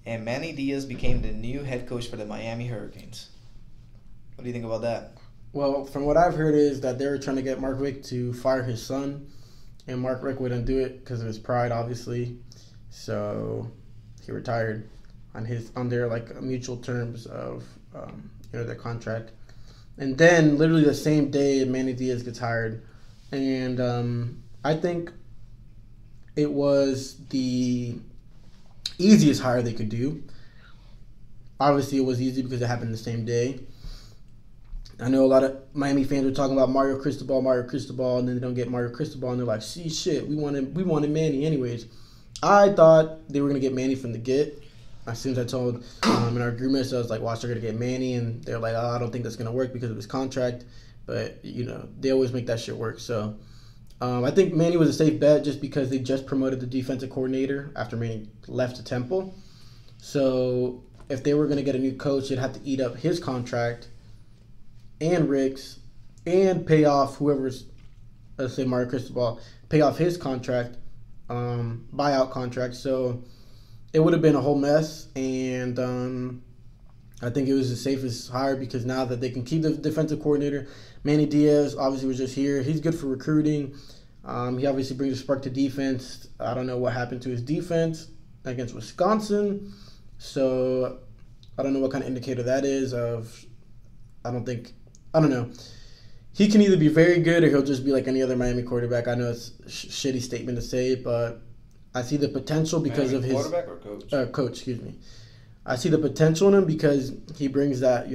and Manny Diaz became the new head coach for the Miami Hurricanes. What do you think about that? Well, from what I've heard is that they were trying to get Mark Richt to fire his son, and Mark Richt wouldn't do it because of his pride, obviously. So he retired on their mutual terms of their contract. And then literally the same day, Manny Diaz gets hired, and I think it was the easiest hire they could do. Obviously, it was easy because it happened the same day. I know a lot of Miami fans were talking about Mario Cristobal, and then they don't get Mario Cristobal, and they're like, "See, shit, we wanted Manny anyways." I thought they were gonna get Manny from the get. As soon as I told in our group message, I was like, "Watch, they're gonna get Manny," and they're like, "Oh, I don't think that's gonna work because of his contract." But they always make that shit work. So I think Manny was a safe bet just because they just promoted the defensive coordinator after Manny left to Temple. So if they were gonna get a new coach, they'd have to eat up his contract and Rick's, and pay off whoever's, let's say Mario Cristobal, pay off his contract, buyout contract. So it would have been a whole mess, and I think it was the safest hire because now that they can keep the defensive coordinator, Manny Diaz obviously was just here. He's good for recruiting. He obviously brings a spark to defense. I don't know what happened to his defense against Wisconsin, so I don't know what kind of indicator that is of. I don't know. he can either be very good or he'll just be like any other Miami quarterback. I know it's a shitty statement to say, but I see the potential because Miami of his quarterback or coach? Coach, excuse me. I see the potential in him because he brings that,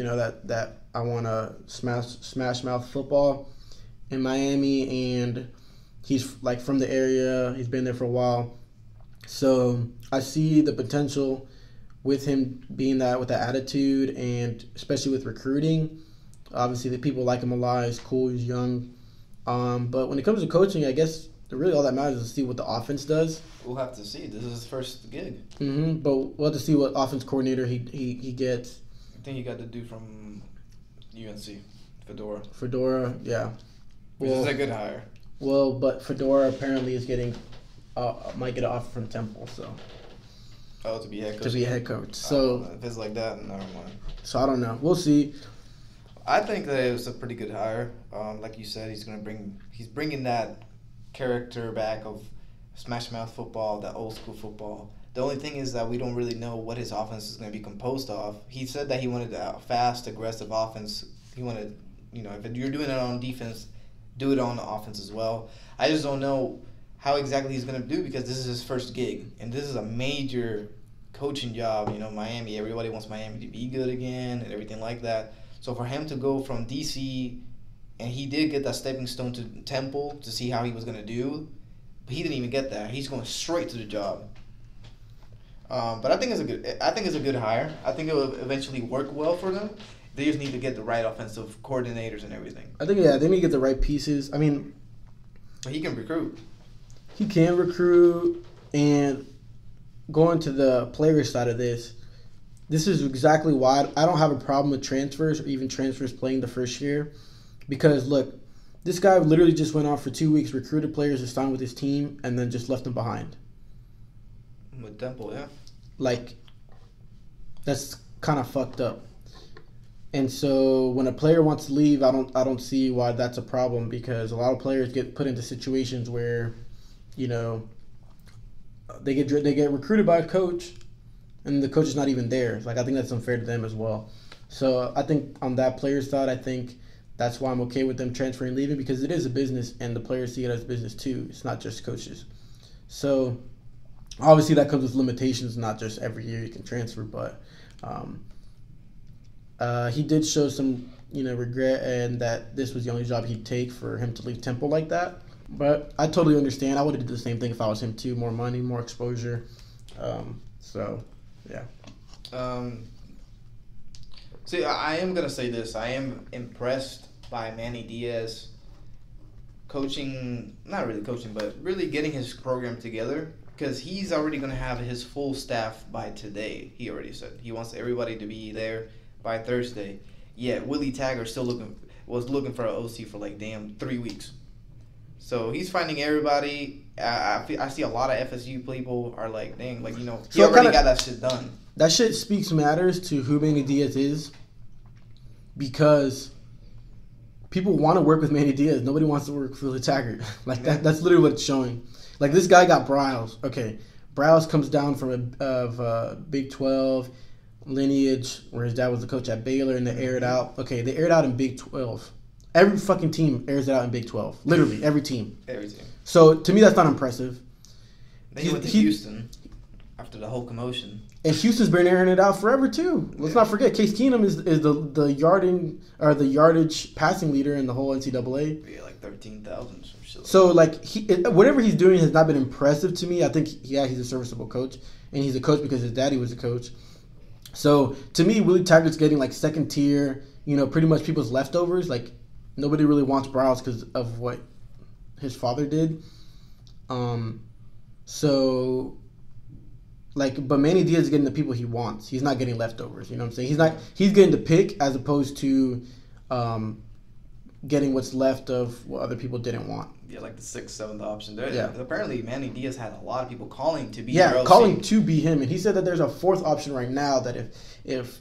that I want to smash mouth football in Miami, and he's like from the area. He's been there for a while. So I see the potential with him being that with that attitude, and especially with recruiting. Obviously, the people like him a lot. He's cool. He's young. But when it comes to coaching, I guess really all that matters is to see what the offense does. We'll have to see. This is his first gig. But we'll have to see what offense coordinator he gets. I think he got the dude from UNC, Fedora, yeah. Which is a good hire. Well, but Fedora apparently is getting might get an offer from Temple, so. Oh, to be head coach. To be a head coach. So if it's like that, never mind. So I don't know. We'll see. I think that it was a pretty good hire. Like you said, he's bringing that character back of smash mouth football, that old school football. The only thing is that we don't really know what his offense is going to be composed of. He said that he wanted a fast, aggressive offense. He wanted, if you're doing it on defense, do it on the offense as well. I just don't know how exactly he's going to do because this is his first gig. And this is a major coaching job. Miami, everybody wants Miami to be good again and everything like that. So for him to go from D.C., and he did get that stepping stone to Temple to see how he was going to do, but he didn't even get that. He's going straight to the job. But I think it's a good hire. I think it will eventually work well for them. They just need to get the right offensive coordinators and everything. I think they need to get the right pieces. I mean, but he can recruit. He can recruit, and going to the player side of this is exactly why I don't have a problem with transfers or even transfers playing the first year. Because, look, this guy literally just went off for 2 weeks, recruited players to sign with his team, and then just left them behind. With Temple, yeah. Like, that's kind of fucked up. And so when a player wants to leave, I don't see why that's a problem, because a lot of players get put into situations where, they get recruited by a coach, and the coach is not even there. Like, I think that's unfair to them as well. So I think on that player's side, I think that's why I'm okay with them transferring and leaving, because it is a business, and the players see it as business too. It's not just coaches. So obviously that comes with limitations, not just every year you can transfer, but he did show some, regret, and that this was the only job he'd take for him to leave Temple like that. But I totally understand. I would have did the same thing if I was him too. More money, more exposure. So, yeah. See, I am going to say this. I am impressed by Manny Diaz not really coaching, but really getting his program together, because he's already going to have his full staff by today. He already said he wants everybody to be there by Thursday. Yeah, Willie Taggart was looking for an OC for 3 weeks. So he's finding everybody. I see a lot of FSU people are like, dang, he already got that shit done. That shit speaks matters to who Manny Diaz is, because people want to work with Manny Diaz. Nobody wants to work with Willie Taggart. That's literally what it's showing. Like, this guy got Browse. Okay, Browse comes down from a Big 12 lineage where his dad was the coach at Baylor, and they air it out. Okay, they air it out in Big 12. Every fucking team airs it out in Big 12. Literally, every team. Every team. So, to me, that's not impressive. Then he went to Houston after the whole commotion. And Houston's been airing it out forever, too. Let's not forget, Case Keenum is the yardage passing leader in the whole NCAA. Yeah, 13,000 or shit. So, whatever he's doing has not been impressive to me. I think, he's a serviceable coach. And he's a coach because his daddy was a coach. So, to me, Willie Taggart's getting, second tier, pretty much people's leftovers. Nobody really wants Browse because of what his father did. But Manny Diaz is getting the people he wants. He's not getting leftovers. You know what I'm saying? He's getting to pick as opposed to getting what's left of what other people didn't want. Yeah, the 6th, 7th option. Yeah. Apparently, Manny Diaz had a lot of people calling to be calling to be him. And he said that there's a 4th option right now that if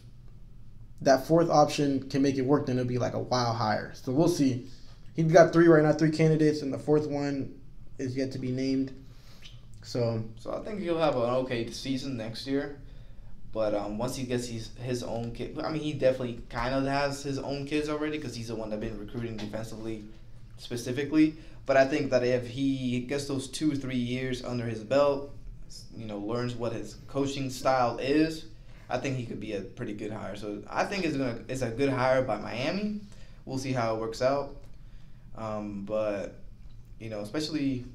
that 4th option can make it work, then it'll be a wow hire. So we'll see. He's got 3 right now, 3 candidates, and the 4th one is yet to be named. So I think he'll have an okay season next year. But once he gets his own kid, I mean, he definitely kind of has his own kids already because he's the one that's been recruiting defensively specifically. But I think that if he gets those 2 or 3 years under his belt, learns what his coaching style is, I think he could be a pretty good hire. So I think it's a good hire by Miami. We'll see how it works out. But especially.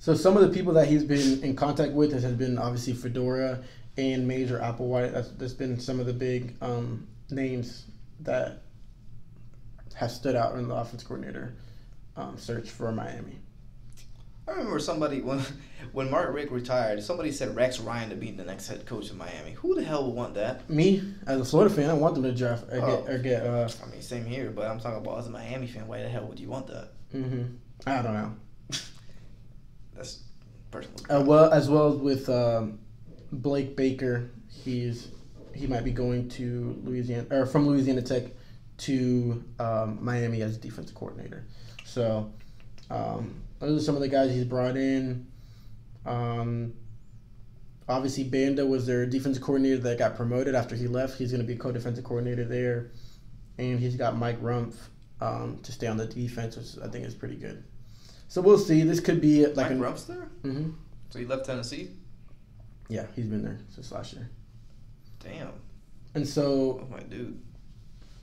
So some of the people that he's been in contact with has been obviously Fedora and Major Applewhite. That's been some of the big names that have stood out in the offense coordinator search for Miami. I remember somebody when Mark Richt retired, somebody said Rex Ryan to be the next head coach of Miami. Who the hell would want that? Me, as a Florida fan, I want them to draft or get. I mean, same here, but I'm talking about as a Miami fan. Why the hell would you want that? I don't know. That's personal. As well with Blake Baker, he might be going to Louisiana or from Louisiana Tech to Miami as defensive coordinator. So those are some of the guys he's brought in. Obviously, Banda was their defensive coordinator that got promoted after he left. He's going to be co-defensive coordinator there, and he's got Mike Rumpf to stay on the defense, which I think is pretty good. So we'll see. This could be like Mike Rumpf's there? Mm-hmm. So he left Tennessee? Yeah, he's been there since last year. Damn. And so, my dude.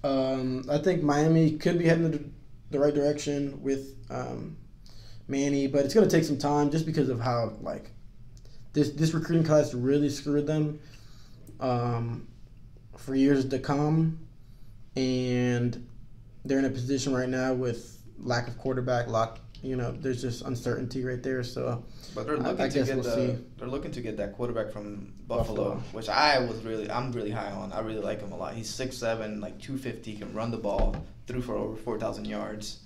I think Miami could be heading in the right direction with Manny, but it's going to take some time just because of how this recruiting class really screwed them for years to come, and they're in a position right now with lack of quarterback, there's just uncertainty right there. So, but they're looking to get that quarterback from Buffalo. Which I'm really high on. I really like him a lot. He's 6'7", 250, can run the ball, threw for over 4,000 yards.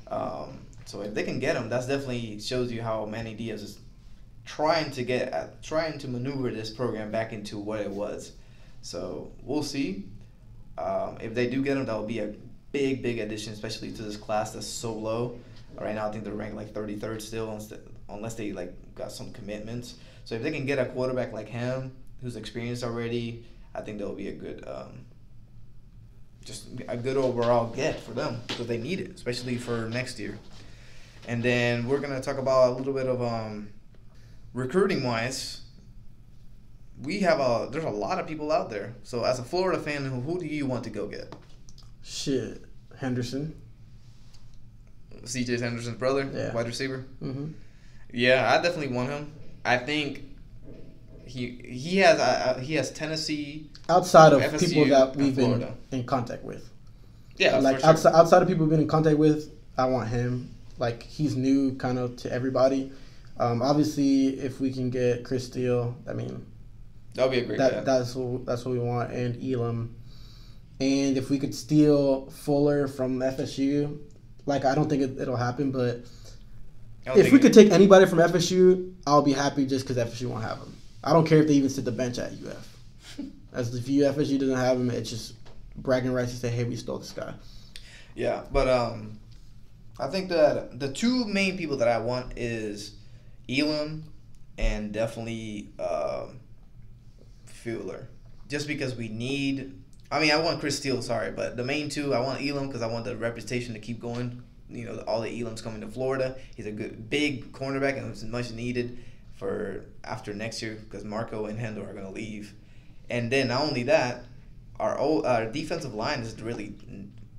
So if they can get him, that's definitely shows you how Manny Diaz is trying to maneuver this program back into what it was. So we'll see. If they do get him, that will be a big addition, especially to this class that's so low. Right now, I think they're ranked 33rd still, unless they got some commitments. So if they can get a quarterback like him, who's experienced already, I think that will be a good, just a good overall get for them because they need it, especially for next year. And then we're gonna talk about a little bit of recruiting wise. There's a lot of people out there. So as a Florida fan, who do you want to go get? Shit, Henderson. C.J. Henderson's brother, yeah. Wide receiver. Mm-hmm. Yeah, I definitely want him. I think he has Tennessee outside of FSU, people that we've been in contact with. Yeah, outside of people we've been in contact with, I want him. He's new kind of to everybody. Obviously, if we can get Chris Steele, I mean, that'll be a great. That's what we want, and Elam, and if we could steal Fuller from FSU. I don't think it'll happen, but if we could take anybody from FSU, I'll be happy just because FSU won't have him. I don't care if they even sit the bench at UF. As if FSU doesn't have him, it's just bragging rights to say, hey, we stole this guy. Yeah, but I think that the two main people that I want is Elam and definitely Fuller. Just because we need... I want Chris Steele, sorry, but the main two, I want Elam because I want the reputation to keep going. All the Elam's coming to Florida. He's a good, big cornerback and it's much needed for after next year because Marco and Hendo are going to leave. And then not only that, our defensive line is really,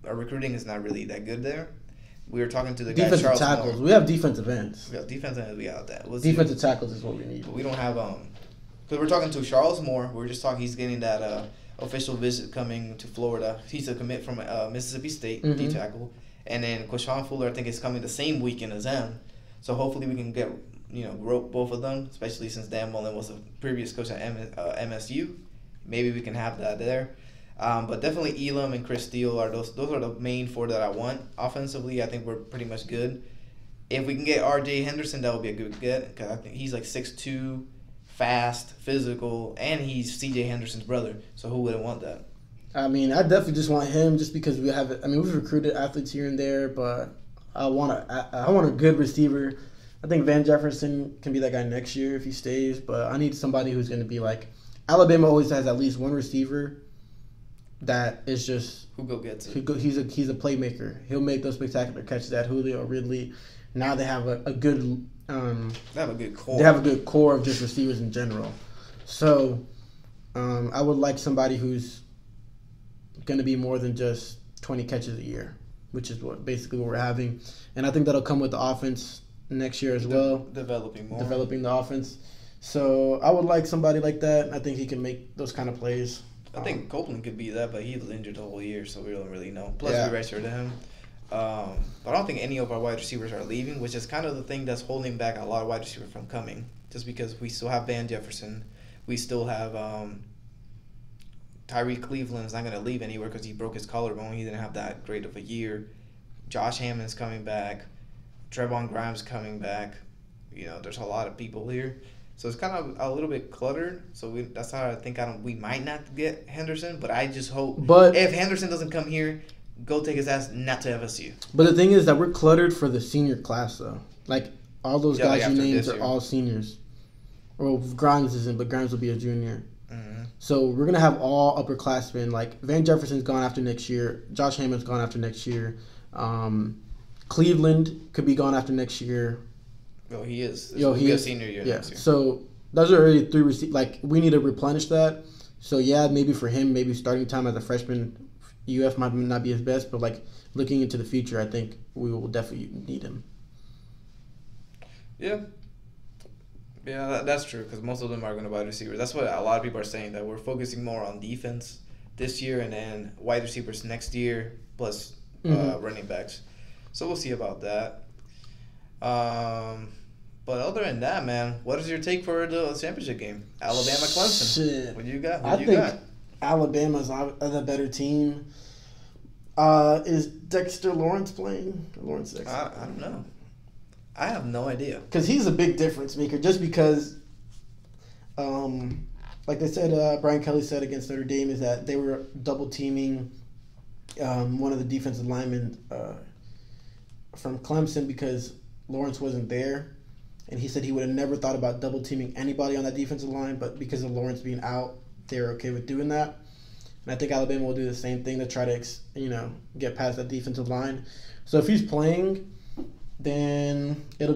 our recruiting is not really that good there. We were talking to the guy, defensive Charles tackles. Moore. We have defensive ends. We have defensive ends. We got that. Defensive tackles is what we need. But we don't have because we're talking to Charles Moore. We're just talking. He's getting that official visit coming to Florida. He's a commit from Mississippi State, D tackle, and then Quashon Fuller I think is coming the same weekend as him. So hopefully we can get rope both of them, especially since Dan Mullen was a previous coach at MSU. Maybe we can have that there. But definitely Elam and Chris Steele are those are the main four that I want. Offensively, I think we're pretty much good. If we can get R.J. Henderson, that would be a good get because I think he's 6'2", fast, physical, and he's C.J. Henderson's brother. So who wouldn't want that? I definitely just want him just because we have. We've recruited athletes here and there, but I want a good receiver. I think Van Jefferson can be that guy next year if he stays, but I need somebody who's going to be Alabama always has at least one receiver that is just Who go gets it? he's a playmaker. He'll make those spectacular catches at Julio or Ridley. Now they have a good They have a good core. they have a good core of just receivers in general. So I would like somebody who's going to be more than just 20 catches a year, which is what we're having. And I think that'll come with the offense next year as well. Developing the offense. So I would like somebody like that. I think he can make those kind of plays. I think Copeland could be that, but he was injured the whole year, so we don't really know. Plus, Yeah. we redshirted him. But I don't think any of our wide receivers are leaving, which is kind of the thing that's holding back a lot of wide receivers from coming. Just because we still have Van Jefferson. We still have Tyree Cleveland's not going to leave anywhere because he broke his collarbone. He didn't have that great of a year. Josh Hammond's coming back. Trevon Grimes coming back. There's a lot of people here. So it's kind of a little bit cluttered. So that's how I think we might not get Henderson. But I just hope if Henderson doesn't come here, go take his ass not to FSU. But the thing is that we're cluttered for the senior class, though. Like, all those guys you named are all seniors. Well, Grimes isn't, but Grimes will be a junior. Mm-hmm. So we're going to have all upperclassmen. Like, Van Jefferson's gone after next year. Josh Hammond's gone after next year. Cleveland could be gone after next year. Oh, he is. He is a senior year next year. So those are already three receivers. Like, we need to replenish that. So, yeah, maybe for him, maybe starting time as a freshman, UF might not be his best. But, like, looking into the future, I think we will definitely need him. Yeah. Yeah, that's true because most of them are going to wide receivers. That's what a lot of people are saying, that we're focusing more on defense this year and then wide receivers next year plus running backs. So we'll see about that. But other than that, man, what is your take for the championship game? Alabama-Clemson. Shit. What do you got? I think Alabama's the better team. Is Dexter Lawrence playing? Lawrence Dexter? I don't know. I have no idea. Because he's a big difference maker. Just because, like they said, Brian Kelly said against Notre Dame, is that they were double teaming one of the defensive linemen from Clemson because Lawrence wasn't there. And he said he would have never thought about double teaming anybody on that defensive line, but because of Lawrence being out, they're okay with doing that. And I think Alabama will do the same thing to try to, get past that defensive line. So if he's playing, then it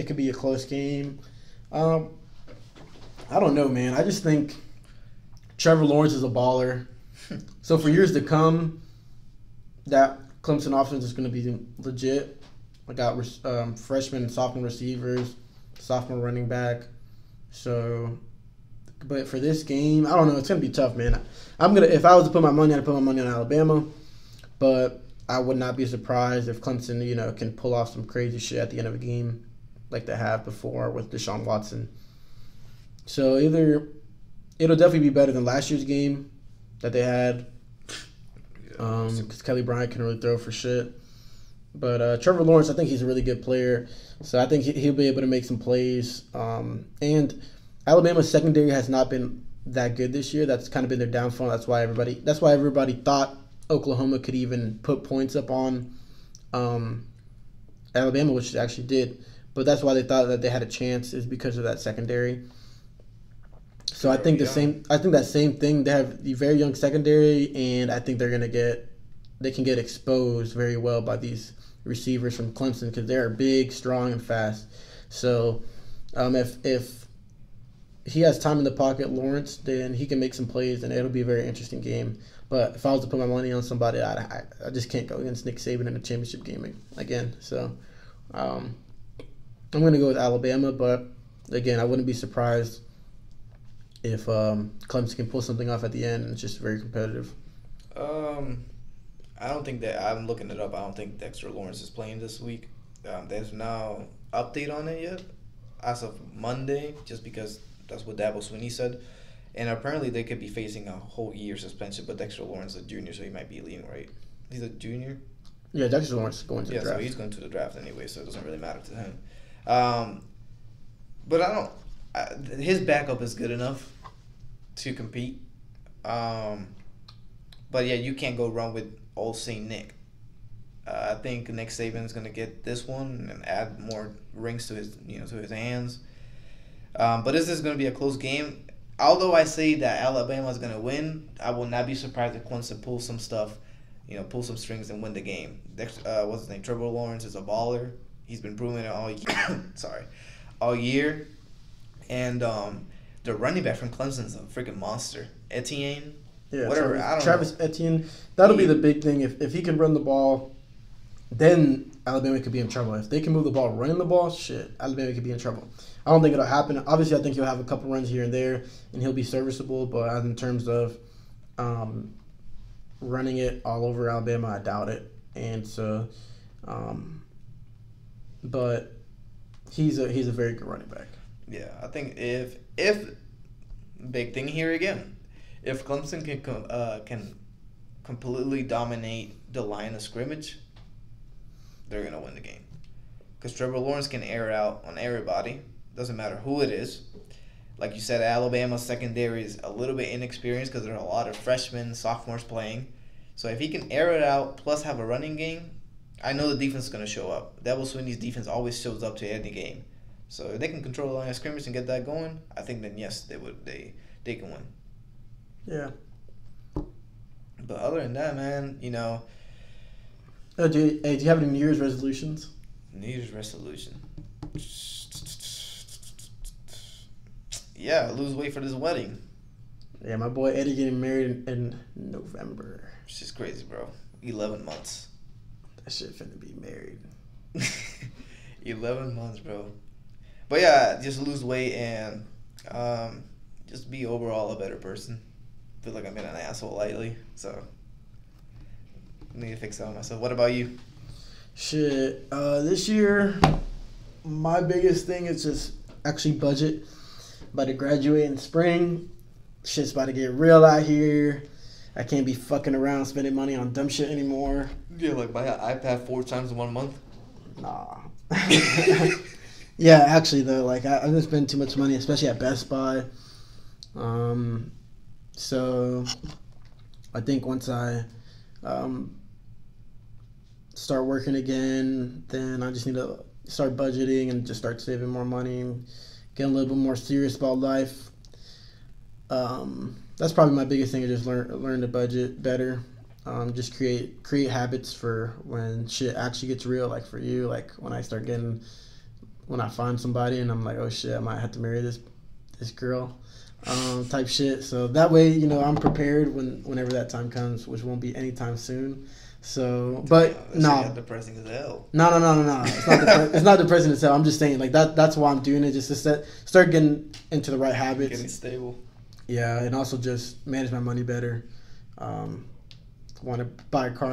could be a close game. I don't know, man. I just think Trevor Lawrence is a baller. So for years to come, that Clemson offense is going to be legit. I got freshman and sophomore receivers, sophomore running back. So, but for this game, I don't know. It's going to be tough, man. If I was to put my money, I'd put my money on Alabama. But I would not be surprised if Clemson, can pull off some crazy shit at the end of a game like they have before with Deshaun Watson. So it'll definitely be better than last year's game that they had because Kelly Bryant can really throw for shit. But Trevor Lawrence, I think he's a really good player. So I think he'll be able to make some plays. And Alabama's secondary has not been that good this year. That's kind of been their downfall. That's why everybody thought Oklahoma could even put points up on Alabama, which they actually did. But that's why they thought that they had a chance, is because of that secondary. So I think that same thing. They have the very young secondary, and I think they can get exposed very well by these receivers from Clemson because they're big, strong, and fast. So if he has time in the pocket, Lawrence, then he can make some plays, and it'll be a very interesting game. But if I was to put my money on somebody, I just can't go against Nick Saban in a championship game again. So I'm going to go with Alabama, but again, I wouldn't be surprised if Clemson can pull something off at the end, and it's just very competitive. I don't think that – I'm looking it up. I don't think Dexter Lawrence is playing this week. There's no update on it yet as of Monday, just because that's what Dabo Swinney said. And apparently they could be facing a whole year suspension, but Dexter Lawrence is a junior, so he might be leaving, right? He's a junior? Yeah, Dexter Lawrence is going to the draft. So he's going to the draft anyway, so it doesn't really matter to him. But his backup is good enough to compete. But yeah, you can't go wrong with old St. Nick. I think Nick Saban is going to get this one and add more rings to his hands. But is this going to be a close game? although I say that Alabama's going to win, I will not be surprised if Clemson pulls some stuff, pull some strings and win the game. What's his name? Trevor Lawrence is a baller. He's been proving it all year. All year. And the running back from Clemson is a freaking monster. Etienne. Yeah, whatever. Travis Etienne. That'll be the big thing. If he can run the ball, then Alabama could be in trouble. If they can move the ball, running the ball, shit, Alabama could be in trouble. I don't think it'll happen. Obviously, I think he'll have a couple runs here and there, and he'll be serviceable. But in terms of running it all over Alabama, I doubt it. And so, but he's a very good running back. Yeah, I think if big thing here again, if Clemson can completely dominate the line of scrimmage, they're gonna win the game. Because Trevor Lawrence can air out on everybody. Doesn't matter who it is. Like you said, Alabama's secondary is a little bit inexperienced because there's a lot of freshmen, sophomores playing. So if he can air it out plus have a running game, I know the defense is going to show up. Devil Sweeney's defense always shows up to any game. So if they can control the line of scrimmage and get that going, I think then yes, they can win. Yeah. But other than that, man, do you have any New Year's resolutions? New Year's resolution. Yeah, lose weight for this wedding. Yeah, my boy Eddie getting married in November. It's just crazy, bro. 11 months. That shit finna be married. 11 months, bro. But yeah, just lose weight and just be overall a better person. Feel like I've been an asshole lately, so I need to fix that on myself. What about you? Shit, this year, my biggest thing is just actually budget. About to graduate in spring. Shit's about to get real out here. I can't be fucking around spending money on dumb shit anymore. Yeah, like buy an iPad 4 times in 1 month? Nah. Yeah, actually, though, like, I've been spending too much money, especially at Best Buy. So, I think once I start working again, then I just need to start budgeting and just start saving more money, get a little bit more serious about life. That's probably my biggest thing, is just learn to budget better. Just create habits for when shit actually gets real, like for you, like when I find somebody and I'm like, oh shit, I might have to marry this girl, type shit. So that way, I'm prepared whenever that time comes, which won't be anytime soon. So, but no, depressing as hell. No. It's not depressing as hell. I'm just saying, like, that's why I'm doing it, just to start getting into the right habits, getting stable. Yeah, and also just manage my money better. Want to buy a car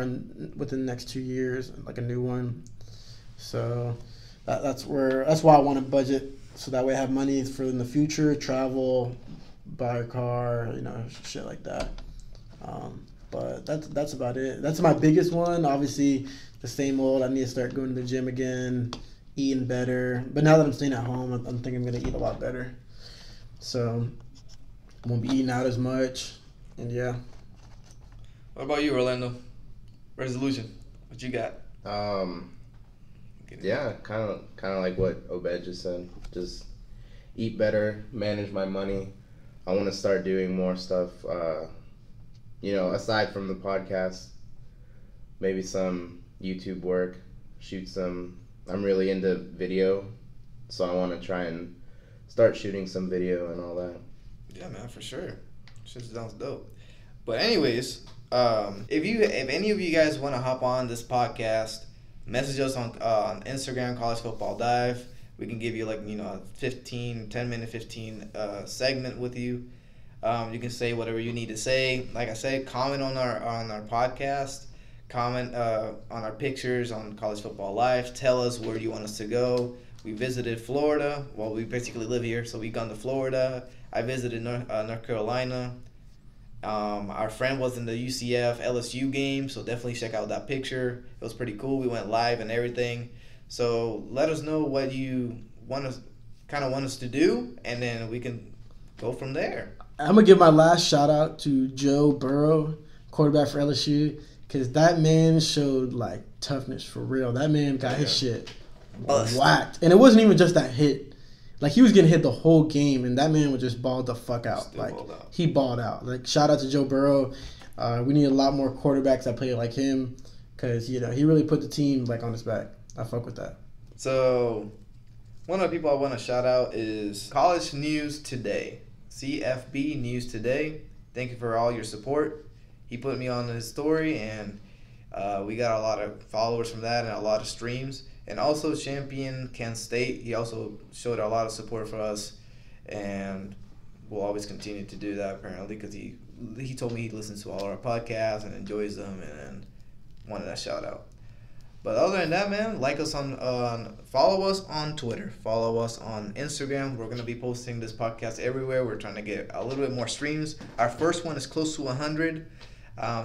within the next 2 years, like a new one. So that's why I want to budget, so that way I have money for in the future, travel, buy a car, shit like that. But that's about it. That's my biggest one. Obviously, the same old. I need to start going to the gym again, eating better. But now that I'm staying at home, I'm thinking I'm gonna eat a lot better. So I won't be eating out as much. And yeah. What about you, Orlando? Resolution. What you got? Yeah, kind of like what Obed just said. Just eat better, manage my money. I want to start doing more stuff. Aside from the podcast, maybe some YouTube work, shoot some. I'm really into video, so I want to try and start shooting some video and all that. Yeah, man, for sure. Shit sounds dope. But anyways, if any of you guys want to hop on this podcast, message us on Instagram, CollegeFootballDive. We can give you a 10-minute segment with you. You can say whatever you need to say. Like I said, comment on our podcast. Comment on our pictures on College Football Live. Tell us where you want us to go. We visited Florida. Well, we basically live here, so we've gone to Florida. I visited North Carolina. Our friend was in the UCF LSU game, so definitely check out that picture. It was pretty cool. We went live and everything. So let us know what you want us to do, and then we can go from there. I'm going to give my last shout out to Joe Burrow, quarterback for LSU, because that man showed toughness for real. That man got his shit whacked. And it wasn't even just that hit. Like, he was getting hit the whole game, and that man would just ball the fuck out. Still Like, balled out. he balled out. Like, shout out to Joe Burrow. We need a lot more quarterbacks that play like him because, you know, he really put the team, like, on his back. I fuck with that. So, one of the people I want to shout out is College News Today. CFB News Today. Thank you for all your support. He put me on his story, and we got a lot of followers from that and a lot of streams. And also Champion Kent State. He also showed a lot of support for us, and we'll always continue to do that apparently because he told me he listens to all our podcasts and enjoys them, and wanted that shout out. But other than that, man, like us follow us on Twitter, follow us on Instagram. We're gonna be posting this podcast everywhere. We're trying to get a little bit more streams. Our first one is close to 100,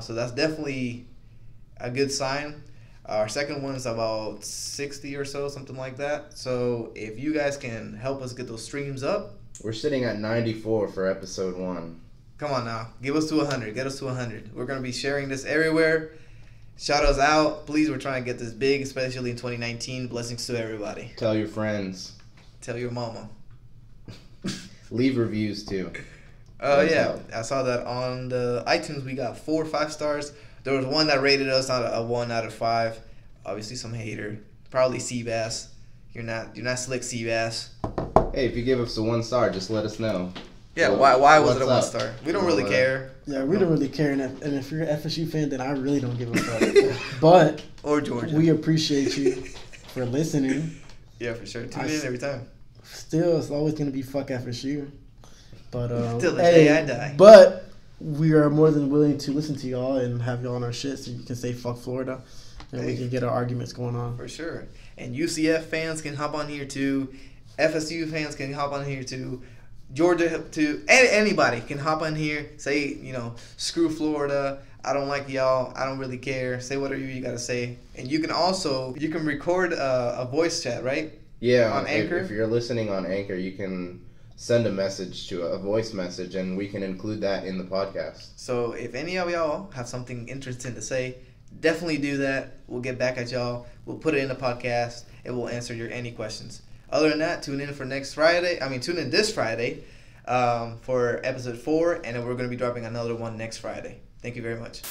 so that's definitely a good sign. Our second one is about 60 or so, something like that. So if you guys can help us get those streams up. We're sitting at 94 for episode 1. Come on now. Give us to 100. Get us to 100. We're going to be sharing this everywhere. Shout us out. Please, we're trying to get this big, especially in 2019. Blessings to everybody. Tell your friends. Tell your mama. Leave reviews too. Oh, yeah. I saw that on the iTunes. We got 4 or 5 stars. There was one that rated us on a 1 out of 5. Obviously, some hater. Probably Seabass. You're not slick, Seabass. Hey, if you give us a 1 star, just let us know. Yeah, So, why was it a what's 1 up? star? We don't really care. Yeah, we don't really care. And if you're an FSU fan, then I really don't give a fuck. But Or Georgia. we appreciate you for listening. Yeah, for sure. Tune in every time. Still, it's always going to be fuck FSU. But, Till the day I die. But we are more than willing to listen to y'all and have y'all on our shit so you can say fuck Florida. And we can get our arguments going on. For sure. And UCF fans can hop on here too. FSU fans can hop on here too. Georgia too. Anybody can hop on here. Say, screw Florida. I don't like y'all. I don't really care. Say whatever you got to say. And you can record a voice chat, right? Yeah, on Anchor. If you're listening on Anchor, you can send a message to a voice message, and we can include that in the podcast. So if any of y'all have something interesting to say, definitely do that. We'll get back at y'all. We'll put it in the podcast, and we'll answer any questions. Other than that, tune in this Friday for episode 4, and then we're going to be dropping another one next Friday. Thank you very much.